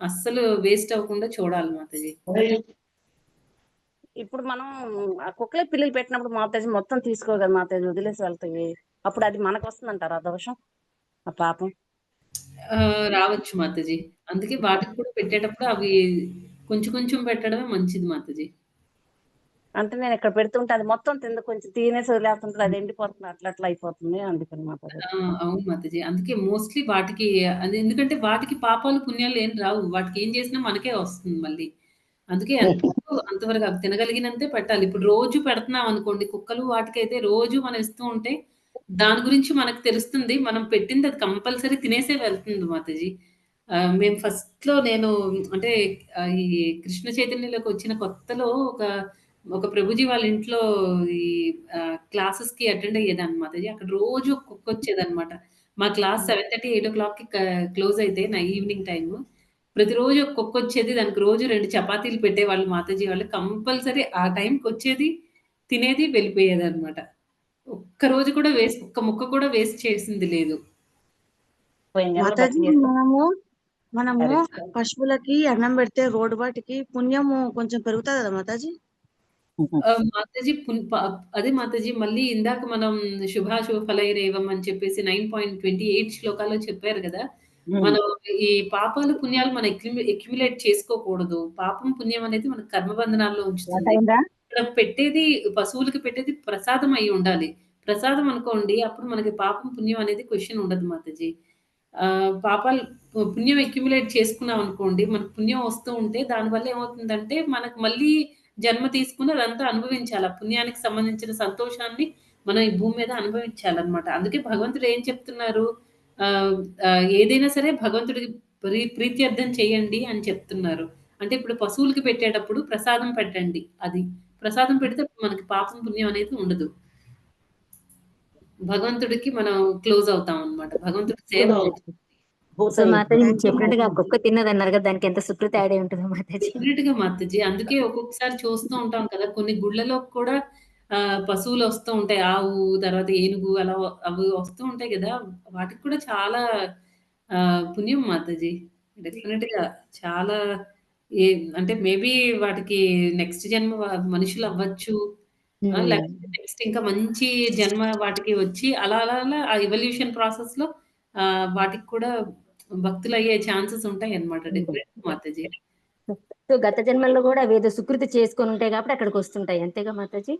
అస్సలు వేస్ట్ అవ్వకుండా చూడాలి మాతాజీ. ఇప్పుడు మనం ఆ కుక్కలకి పిల్లలు పెట్టినప్పుడు మాతాజీ మొత్తం తీసుకోగలరు మాతాజీ, వదిలేసి వెళ్తాయి. అప్పుడు అది మనకు వస్తుందంటారా ఆ దోషం, ఆ పాపం? రావచ్చు మాతాజీ. అందుకే వాటికి కూడా పెట్టేటప్పుడు అవి కొంచెం కొంచెం పెట్టడమే మంచిది మాతాజీ. అంటే నేను ఇక్కడ పెడుతుంటే అది మొత్తం తింద కొంచెం తినేసి వదిలేస్తుంటే అది ఎండిపోతుంది, అట్లా అట్లా అయిపోతుంది, అందుకని మాతాజీ. అవును మాతాజీ. అందుకే మోస్ట్‌లీ వాటికి అది, ఎందుకంటే వాటికి పాపాలు, పుణ్యాలు ఏం రావు. వాటికి ఏం చేసినా మనకే వస్తుంది మళ్ళీ. అందుకే ఎంతవరకు అంతవరకు అవి తినగలిగినంతే పెట్టాలి. ఇప్పుడు రోజు పెడుతున్నాం అనుకోండి, కుక్కలు వాటికైతే రోజు మనం ఇస్తూ ఉంటే దాని గురించి మనకు తెలుస్తుంది. మనం పెట్టింది అది కంపల్సరీ తినేసే వెళ్తుంది మాతాజీ. మేము ఫస్ట్‌లో నేను అంటే ఈ కృష్ణ చైతన్యలోకి వచ్చిన కొత్తలో ఒక ప్రభుజీ వాళ్ళ ఇంట్లో ఈ క్లాసెస్‌కి అటెండ్ అయ్యేదాన్ని మాతాజీ. అక్కడ రోజు ఒక కుక్కొచ్చేదనమాట. మా క్లాస్ 7:30, 8:00కి క్లోజ్ అయితే ఈవినింగ్ టైము. ప్రతిరోజు ఒక కుక్కొచ్చేది. దానికి రోజు 2 చపాతీలు పెట్టేవాళ్ళు మాతాజీ వాళ్ళు. కంపల్సరీ ఆ టైంకొచ్చేది, తినేది, వెళ్ళిపోయేదనమాట. ఒక్కరోజు కూడా ఒక్క ముక్క కూడా వేస్ట్ చేసింది లేదు. పోయిన జన్మలో మాతాజీ, బతికేస్తాం. మనము హరే పశువులకి అన్నం పెడితే రోడ్డు వాటికి పుణ్యము కొంచెం పెరుగుతుంది కదా మాతాజీ. మాతాజీ అదే మాతాజీ, మళ్ళీ ఇందాక మనం శుభాశుభ ఫలైరేవం అని చెప్పేసి 9.28 శ్లోకాల్లో చెప్పారు గదా! మనం ఈ పాపాలు, పుణ్యాలు మనం అక్యుములేట్ చేసుకోకూడదు. పాపం, పుణ్యం అనేది మన కర్మబంధనాల్లో ఉంచుతుంది. ఇక్కడ పెట్టేది, పశువులకి పెట్టేది ప్రసాదం అయి ఉండాలి. ప్రసాదం అనుకోండి, అప్పుడు మనకి పాపం, పుణ్యం అనేది క్వెషన్ ఉండదు మాతాజీ. పాపాలు, పుణ్యం అక్యుములేట్ చేసుకున్నాం అనుకోండి, మనకు పుణ్యం వస్తూ ఉంటే దానివల్ల ఏమవుతుందంటే మనకు మళ్ళీ జన్మ తీసుకొని అదంతా అనుభవించాలి. ఆ పుణ్యానికి సంబంధించిన సంతోషాన్ని మనం ఈ భూమి మీద అనుభవించాలన్నమాట. అందుకే భగవంతుడు ఏం చెప్తున్నారు? ఆహ్, ఏదైనా సరే భగవంతుడికి ప్రీత్యర్థం చేయండి అని చెప్తున్నారు. అంటే ఇప్పుడు పశువులకి పెట్టేటప్పుడు ప్రసాదం పెట్టండి అది. ప్రసాదం పెడితే మనకి పాపం, పుణ్యం అనేది ఉండదు. భగవంతుడికి మనం క్లోజ్ అవుతామన్నమాట. భగవంతుడి సేవ అవుతుంది. సో మాతాజీ, మీరు థ్యాంక్ యూ చెప్పినట్టుగా మాతాజీ. కుక్క తిన్నదన్నారు కదా, దానికి ఎంత సుకృతి యాడ్ అయి ఉంటుందో మాతాజీ. డెఫినిట్‌గా మాతాజీ. అందుకే ఒక్కొక్కసారి చూస్తూ ఉంటాం కదా! కొన్ని గుళ్ళలో కూడా పశువులు వస్తూ ఉంటాయి. ఆవు, తర్వాత ఏనుగు అలా అవి వస్తూ ఉంటాయి గదా! వాటికి కూడా చాలా పుణ్యం మాతాజీ. డెఫినిట్‌గా చాలా ఏ అంటే మేబీ వాటికి నెక్స్ట్ జన్మ మనుషులవ్వచ్చు. లేకపోతే నెక్స్ట్ ఇంకా మంచి జన్మ వాటికి వచ్చి అలా అలా అలా ఆ ఎవల్యూషన్ ప్రాసెస్‌లో వాటికి కూడా భక్తులయ్యే ఛాన్సెస్ ఉంటాయన్నమాట. డెఫినిట్‌గా మాతాజీ. సో గత జన్మల్లో కూడా అవి ఏదో సుకృతి చేసుకొని ఉంటాయి కాబట్టి అక్కడికి వస్తుంటాయి, అంతేగా మాతాజీ?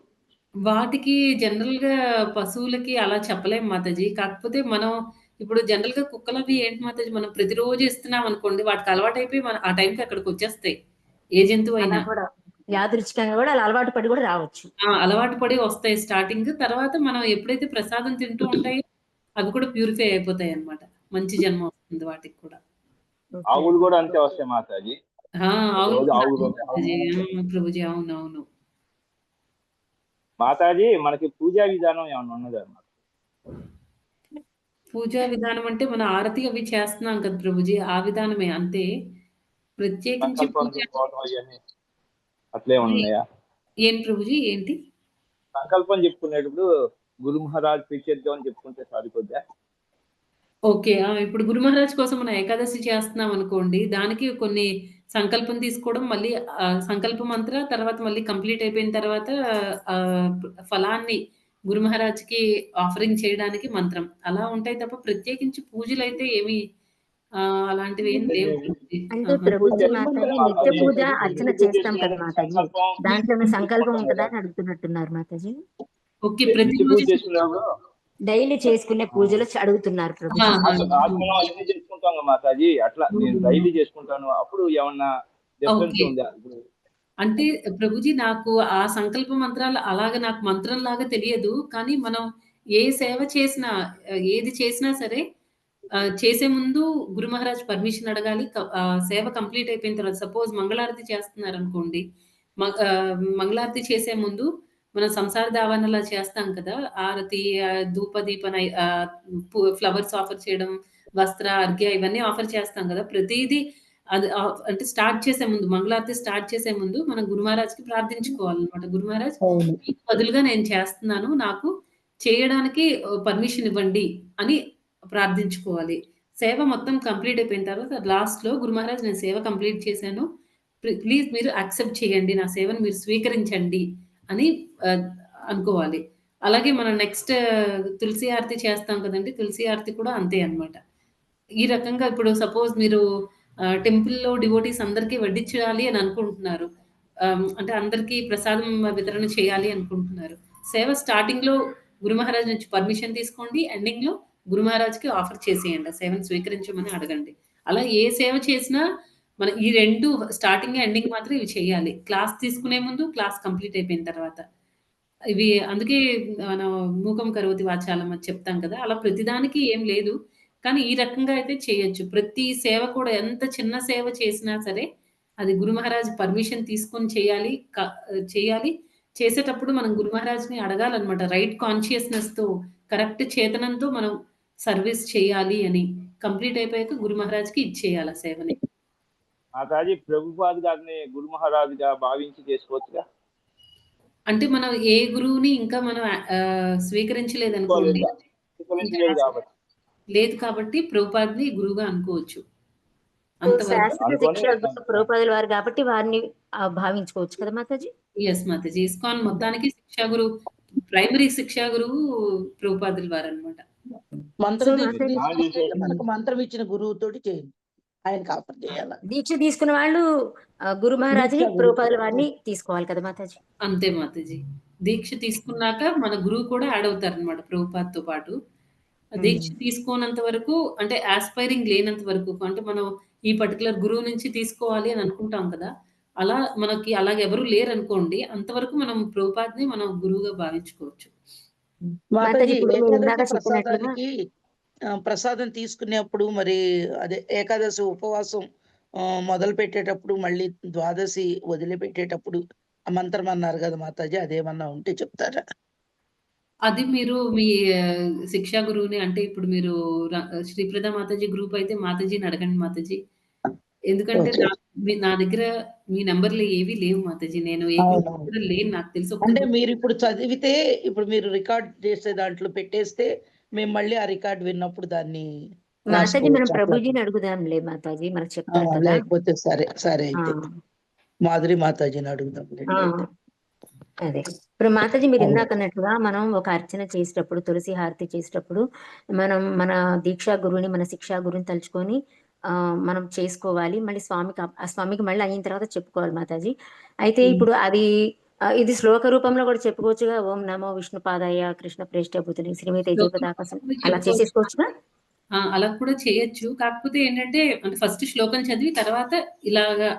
వాటికి జనరల్‌గా పశువులకి అలా చెప్పలేం మాతాజీ. కాకపోతే మనం ఇప్పుడు జనరల్‌గా కుక్కలవి ఏంటి మాతాజీ, మనం ప్రతిరోజు ఇస్తున్నామనుకోండి, వాటికి అలవాటైపోయి మన ఆ టైంకి అక్కడికొచ్చేస్తాయి. ఏ అలా జంతువైనా. కూడా యాదృచ్ఛికంగా కూడా అలా అలవాటు పడి కూడా రావచ్చు. అలవాటు పడి వస్తాయి స్టార్టింగ్. తర్వాత మనం ఎప్పుడైతే ప్రసాదం తింటూ ఉంటాయో, అవి కూడా ప్యూరిఫై అయిపోతాయన్నమాట. మంచి జన్మ వస్తుంది వాటికి కూడా. ఓకే ఆవులు అండి. కూడా అంతే వస్తాయి మాతాజీ. ఆవులు రోజు కూడా ఆవులు అంతే ఉంటాయి. మాతాజీ. ప్రభుజీ అవునవును. మాతాజీ మనకి పూజా విధానం ఏమన్నా ఉన్నదా? పూజా విధానం అంటే మన ఆరతి అవి చేస్తున్నాం కదా ప్రభుజీ, ఆ విధానమే అంతే. ప్రత్యేకించి సంకల్పం పూజ చెప్పుకోవడం అవన్నీ అట్లే ఉన్నాయా? ఏం ప్రభుజీ ఏంటి? సంకల్పం చెప్పుకునేటప్పుడు గురు మహారాజ్ పిలిచేద్దాం అని చెప్పుకుంటే సరిపోద్దా? ఓకే. ఇప్పుడు గురు మహారాజ్ కోసం మనం ఏకాదశి చేస్తున్నాం అనుకోండి, దానికి కొన్ని సంకల్పం తీసుకోవడం, మళ్ళీ సంకల్ప మంత్ర తర్వాత మళ్ళీ కంప్లీట్ అయిపోయిన తర్వాత ఆహ్, ఫలాన్ని గురు మహారాజ్‌కి ఆఫరింగ్ చేయడానికి మంత్రం. అలా ఉంటాయి తప్ప ప్రత్యేకించి పూజలైతే ఏమి అలాంటివి ఏం లేవు ప్రభుజీ. అంటే ఆహా! ప్రభుజీ పూజ మాతాజీ నిత్య మాతాజీ పూజ అర్చన పూజ చేస్తాం కదా చేసుకునేటప్పుడు మాతాజీ. సంకల్పం దాంట్లో ఏమైనా సంకల్పం చెప్పుకుంటాం ఉంటదా కదా. అని అడుగుతున్నట్టున్నారు మాతాజీ. ఓకే. నిత్య పూజ ప్రతిరోజు చేసుకునేటప్పుడు డైలీ చేసుకునే పూజలు అడుగుతున్నారు ప్రభుజీ. ఆహా! అది మనం అన్ని చేసుకుంటాం కదా మాతాజీ. అట్లా నేను డైలీ చేసుకుంటాను. అప్పుడు ఏమన్నా డిఫరెన్స్ ఓకే. ఉందా? ఇప్పుడు అంటే ప్రభుజీ నాకు ఆ సంకల్ప మంత్రాలు అలాగా నాకు మంత్రంలాగా తెలియదు. కానీ మనం ఏ సేవ చేసినా ఏది చేసినా సరే చేసే ముందు గురు మహారాజ్ పర్మిషన్ అడగాలి. సేవ కంప్లీట్ అయిపోయిన తర్వాత సపోజ్ మంగళారతి చేస్తున్నారనుకోండి. మంగళారతి చేసే ముందు మనం సంసార దావనలా చేస్తాం కదా! ఆరతి, ధూప దీప ఫ్లవర్స్ ఆఫర్ చేయడం, వస్త్ర, అర్ఘ్య ఇవన్నీ ఆఫర్ చేస్తాం కదా! ప్రతీదీ అది అంటే స్టార్ట్ చేసే ముందు మంగళారతి స్టార్ట్ చేసే ముందు మనం గురు మహారాజ్‌కి ప్రార్థించుకోవాలనమాట. గురు మహారాజ్ అవును. మీకు బదులుగా నేను చేస్తున్నాను. నాకు చేయడానికి పర్మిషన్ ఇవ్వండి అని ప్రార్థించుకోవాలి. సేవ మొత్తం కంప్లీట్ అయిపోయిన తర్వాత లాస్ట్‌లో గురు మహారాజ్ నేను సేవ కంప్లీట్ చేశాను. ప్లీజ్ మీరు యాక్సెప్ట్ చేయండి. నా సేవను మీరు స్వీకరించండి అని ఆహ్, అనుకోవాలి. అలాగే మనం నెక్స్ట్ తులసి హారతి చేస్తాం కదండీ! తులసి హారతి కూడా అంతే అన్నమాట. ఈ రకంగా ఇప్పుడు సపోజ్ మీరు టెంపుల్‌లో డివోటీస్ అందరికి వడ్డించాలి అని అనుకుంటున్నారు. అంటే అందరికీ ప్రసాదం వితరణ చేయాలి అనుకుంటున్నారు. సేవ స్టార్టింగ్‌లో గురు మహారాజ్ నుంచి పర్మిషన్ తీసుకోండి. ఎండింగ్‌లో గురు మహారాజ్‌కి ఆఫర్ చేసేయండి. ఆ సేవను స్వీకరించమని అడగండి. అలా ఏ సేవ చేసినా మనం ఈ 2 స్టార్టింగ్, ఎండింగ్ మాత్రం ఇవి చేయాలి. క్లాస్ తీసుకునే ముందు, క్లాస్ కంప్లీట్ అయిపోయిన తర్వాత. ఇవి అందుకే మనం మూకం కరోతి వాచాలం అని చెప్తాం కదా! అలా ప్రతిదానికి ఏం లేదు. కానీ ఈ రకంగా అయితే చేయొచ్చు. ప్రతి సేవ కూడా ఎంత చిన్న సేవ చేసినా సరే, అది గురు మహారాజ్ పర్మిషన్ తీసుకొని చేయాలి. చేయాలి. చేసేటప్పుడు మనం గురు మహారాజ్‌ని అడగాలనమాట. రైట్ కాన్షియస్‌నెస్‌తో, కరెక్ట్ చేతనంతో మనం సర్విస్ చేయాలి అని. కంప్లీట్ అయిపోయాక గురు మహారాజ్‌కి ఇచ్చేయాలి ఆ సేవని. మాతాజీ ప్రభుపాద్ గారిని గురు మహారాజుగా భావించి చేసుకోవచ్చుగా? అంటే మనం ఏ గురువుని ఇంకా మనం స్వీకరించలేదనుకోండి. ఇంకా స్వీకరించలేదు కాబట్టి. లేదు కాబట్టి ప్రభుపాద్‌ని గురువుగా అనుకోవచ్చు. ఇప్పుడు అంతవరకు. శాస్త్ర అనుకోని శిక్ష ప్రభుపాదుల వారు కాబట్టి వారిని భావించుకోవచ్చు కదా మాతాజీ. యెస్ మాతాజీ. ఇస్కాన్ మొత్తానికి శిక్షా గురువు, ప్రైమరీ శిక్షా గురువు ప్రభుపాదుల వారనమాట. మంత్ర సో దీక్ష మాతాజీ స్నానం తీసుకుంటే చేసే మనకు మంత్రం ఇచ్చిన గురువుతోటి చేయండి. ఆయనకి ఆఫర్ చేయాల. దీక్ష తీసుకున్న వాళ్ళు గురు మహారాజుని దీక్ష గురువు. ప్రభుపాదుల వారిని తీసుకోవాలి కదా మాతాజీ. అంతే మాతాజీ. దీక్ష తీసుకున్నాక మన గురువు కూడా యాడ్ అవుతారనమాట ప్రభుపాద్‌తో పాటు. దీక్ష తీసుకోనంత వరకు అంటే యాస్పైరింగ్ లేనంత వరకు అంటే మనం ఈ పర్టిక్యులర్ గురువు నుంచి తీసుకోవాలి అని అనుకుంటాం కదా! అలా మనకి అలాగెవరు లేరనుకోండి. అంతవరకు మనం ప్రభుపాద్‌ని మనం గురువుగా భావించుకోవచ్చు. మాతాజీ మాతాజీ ఇప్పుడు మీరు ఇందాక ఏకాదశి చెప్పినట్లుగా ప్రసాదానికి ప్రసాదం తీసుకునేప్పుడు మరి అదే ఏకాదశి ఉపవాసం మొదలుపెట్టేటప్పుడు మళ్ళీ ద్వాదశి వదిలిపెట్టేటప్పుడు ఆ మంత్రం అన్నారు కదా మాతాజీ, అదేమన్నా ఉంటే చెప్తారా? అది మీరు మీ శిక్షా గురువుని అంటే ఇప్పుడు మీరు ర శ్రీప్రద మాతాజీ గ్రూప్ అయితే మాతాజీని అడగండి మాతాజీ. ఎందుకంటే ఓకే. నా దగ్గర మీ నంబర్‌లు ఏవి లేవు మాతాజీ. నేను ఏ గ్రూప్‌లో అవునవును. కూడా లేను. నాకు తెలిసి ఒక్క అంటే గ్రూప్. మీరిప్పుడు చదివితే ఇప్పుడు మీరు రికార్డ్ చేసే దాంట్లో పెట్టేస్తే మేము మళ్ళీ ఆ రికార్డ్ విన్నప్పుడు దాన్ని మాతాజీ మనం రాసుకోవచ్చు అట్లా. ప్రభుజీని అడుగుదాంలే మాతాజీ మనకు చెప్తారు కదా. లేకపోతే సరే సరే ఆ, అయితే మాధురి మాతాజీని అడుగుదాం ఆ, అయితే. అదే ఇప్పుడు మాతాజీ మీరు అవును. ఇందాక అన్నట్లుగా మనం ఒక అర్చన చేసేటప్పుడు తులసి హారతి చేసేటప్పుడు మనం మన దీక్షా గురువుని మన శిక్షా గురువుని తలుచుకొని మనం చేసుకోవాలి. మళ్ళీ స్వామికి ఆ స్వామికి మళ్ళీ అయిన తర్వాత చెప్పుకోవాలి మాతాజీ. అయితే ఇప్పుడు అది ఇది శ్లోక రూపంలో కూడా చెప్పుకోవచ్చుగా. ఓం నమో విష్ణుపాదాయ కృష్ణ ప్రేష్ఠ బుద్ధుని శ్రీమతి తేజోపతాకసం అలా చేసేసుకోవచ్చుగా. అలా కూడా చేయొచ్చు. కాకపోతే ఏంటంటే అంటే ఫస్ట్ శ్లోకం చదివి తర్వాత ఇలాగా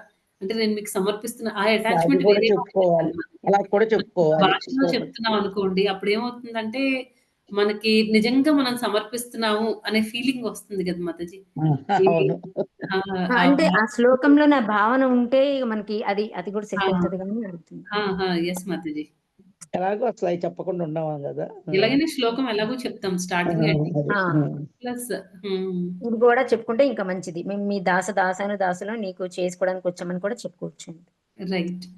అంటే నేను మీకు సమర్పిస్తున్న ఆ అది అటాచ్‌మెంట్ కూడా వేరే చెప్పుకోవాలి. అలా కూడా చెప్పుకోవాలి. భాషలో చెప్తున్నాం అనుకోండి, అప్పుడేమవుతుందంటే మనకి నిజంగా మనం సమర్పిస్తున్నాము అనే ఫీలింగ్ వస్తుంది కదా మాతాజీ. అవును. ఆ! అంటే ఆ శ్లోకంలో నా భావన ఉంటే ఇక మనకి అది కూడా సెట్ ఆ! అవుతది కానీ అడుగుతుంది. యెస్ మాతాజీ. ఎలాగో అసలు అవి చెప్పకుండా ఉన్నాం కదా. ఎలాగైనా శ్లోకం ఎలాగో చెప్తాం స్టార్టింగ్ ఎండింగ్ ప్లస్ ఇది కూడా చెప్పుకుంటే ఇంకా మంచిది. మేము మీ దాసాను దాసులు నీకు చేసుకోవడానికి వచ్చామని కూడా చెప్పుకోవచ్చు.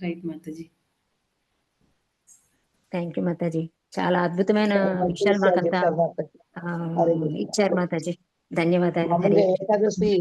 Right Mataji. Thank you Mataji. చాలా అద్భుతమైన విషయాలు మాకంతా ఇచ్చారు మాతాజీ. ధన్యవాదాలు. మామూలుగా ఏకాదశి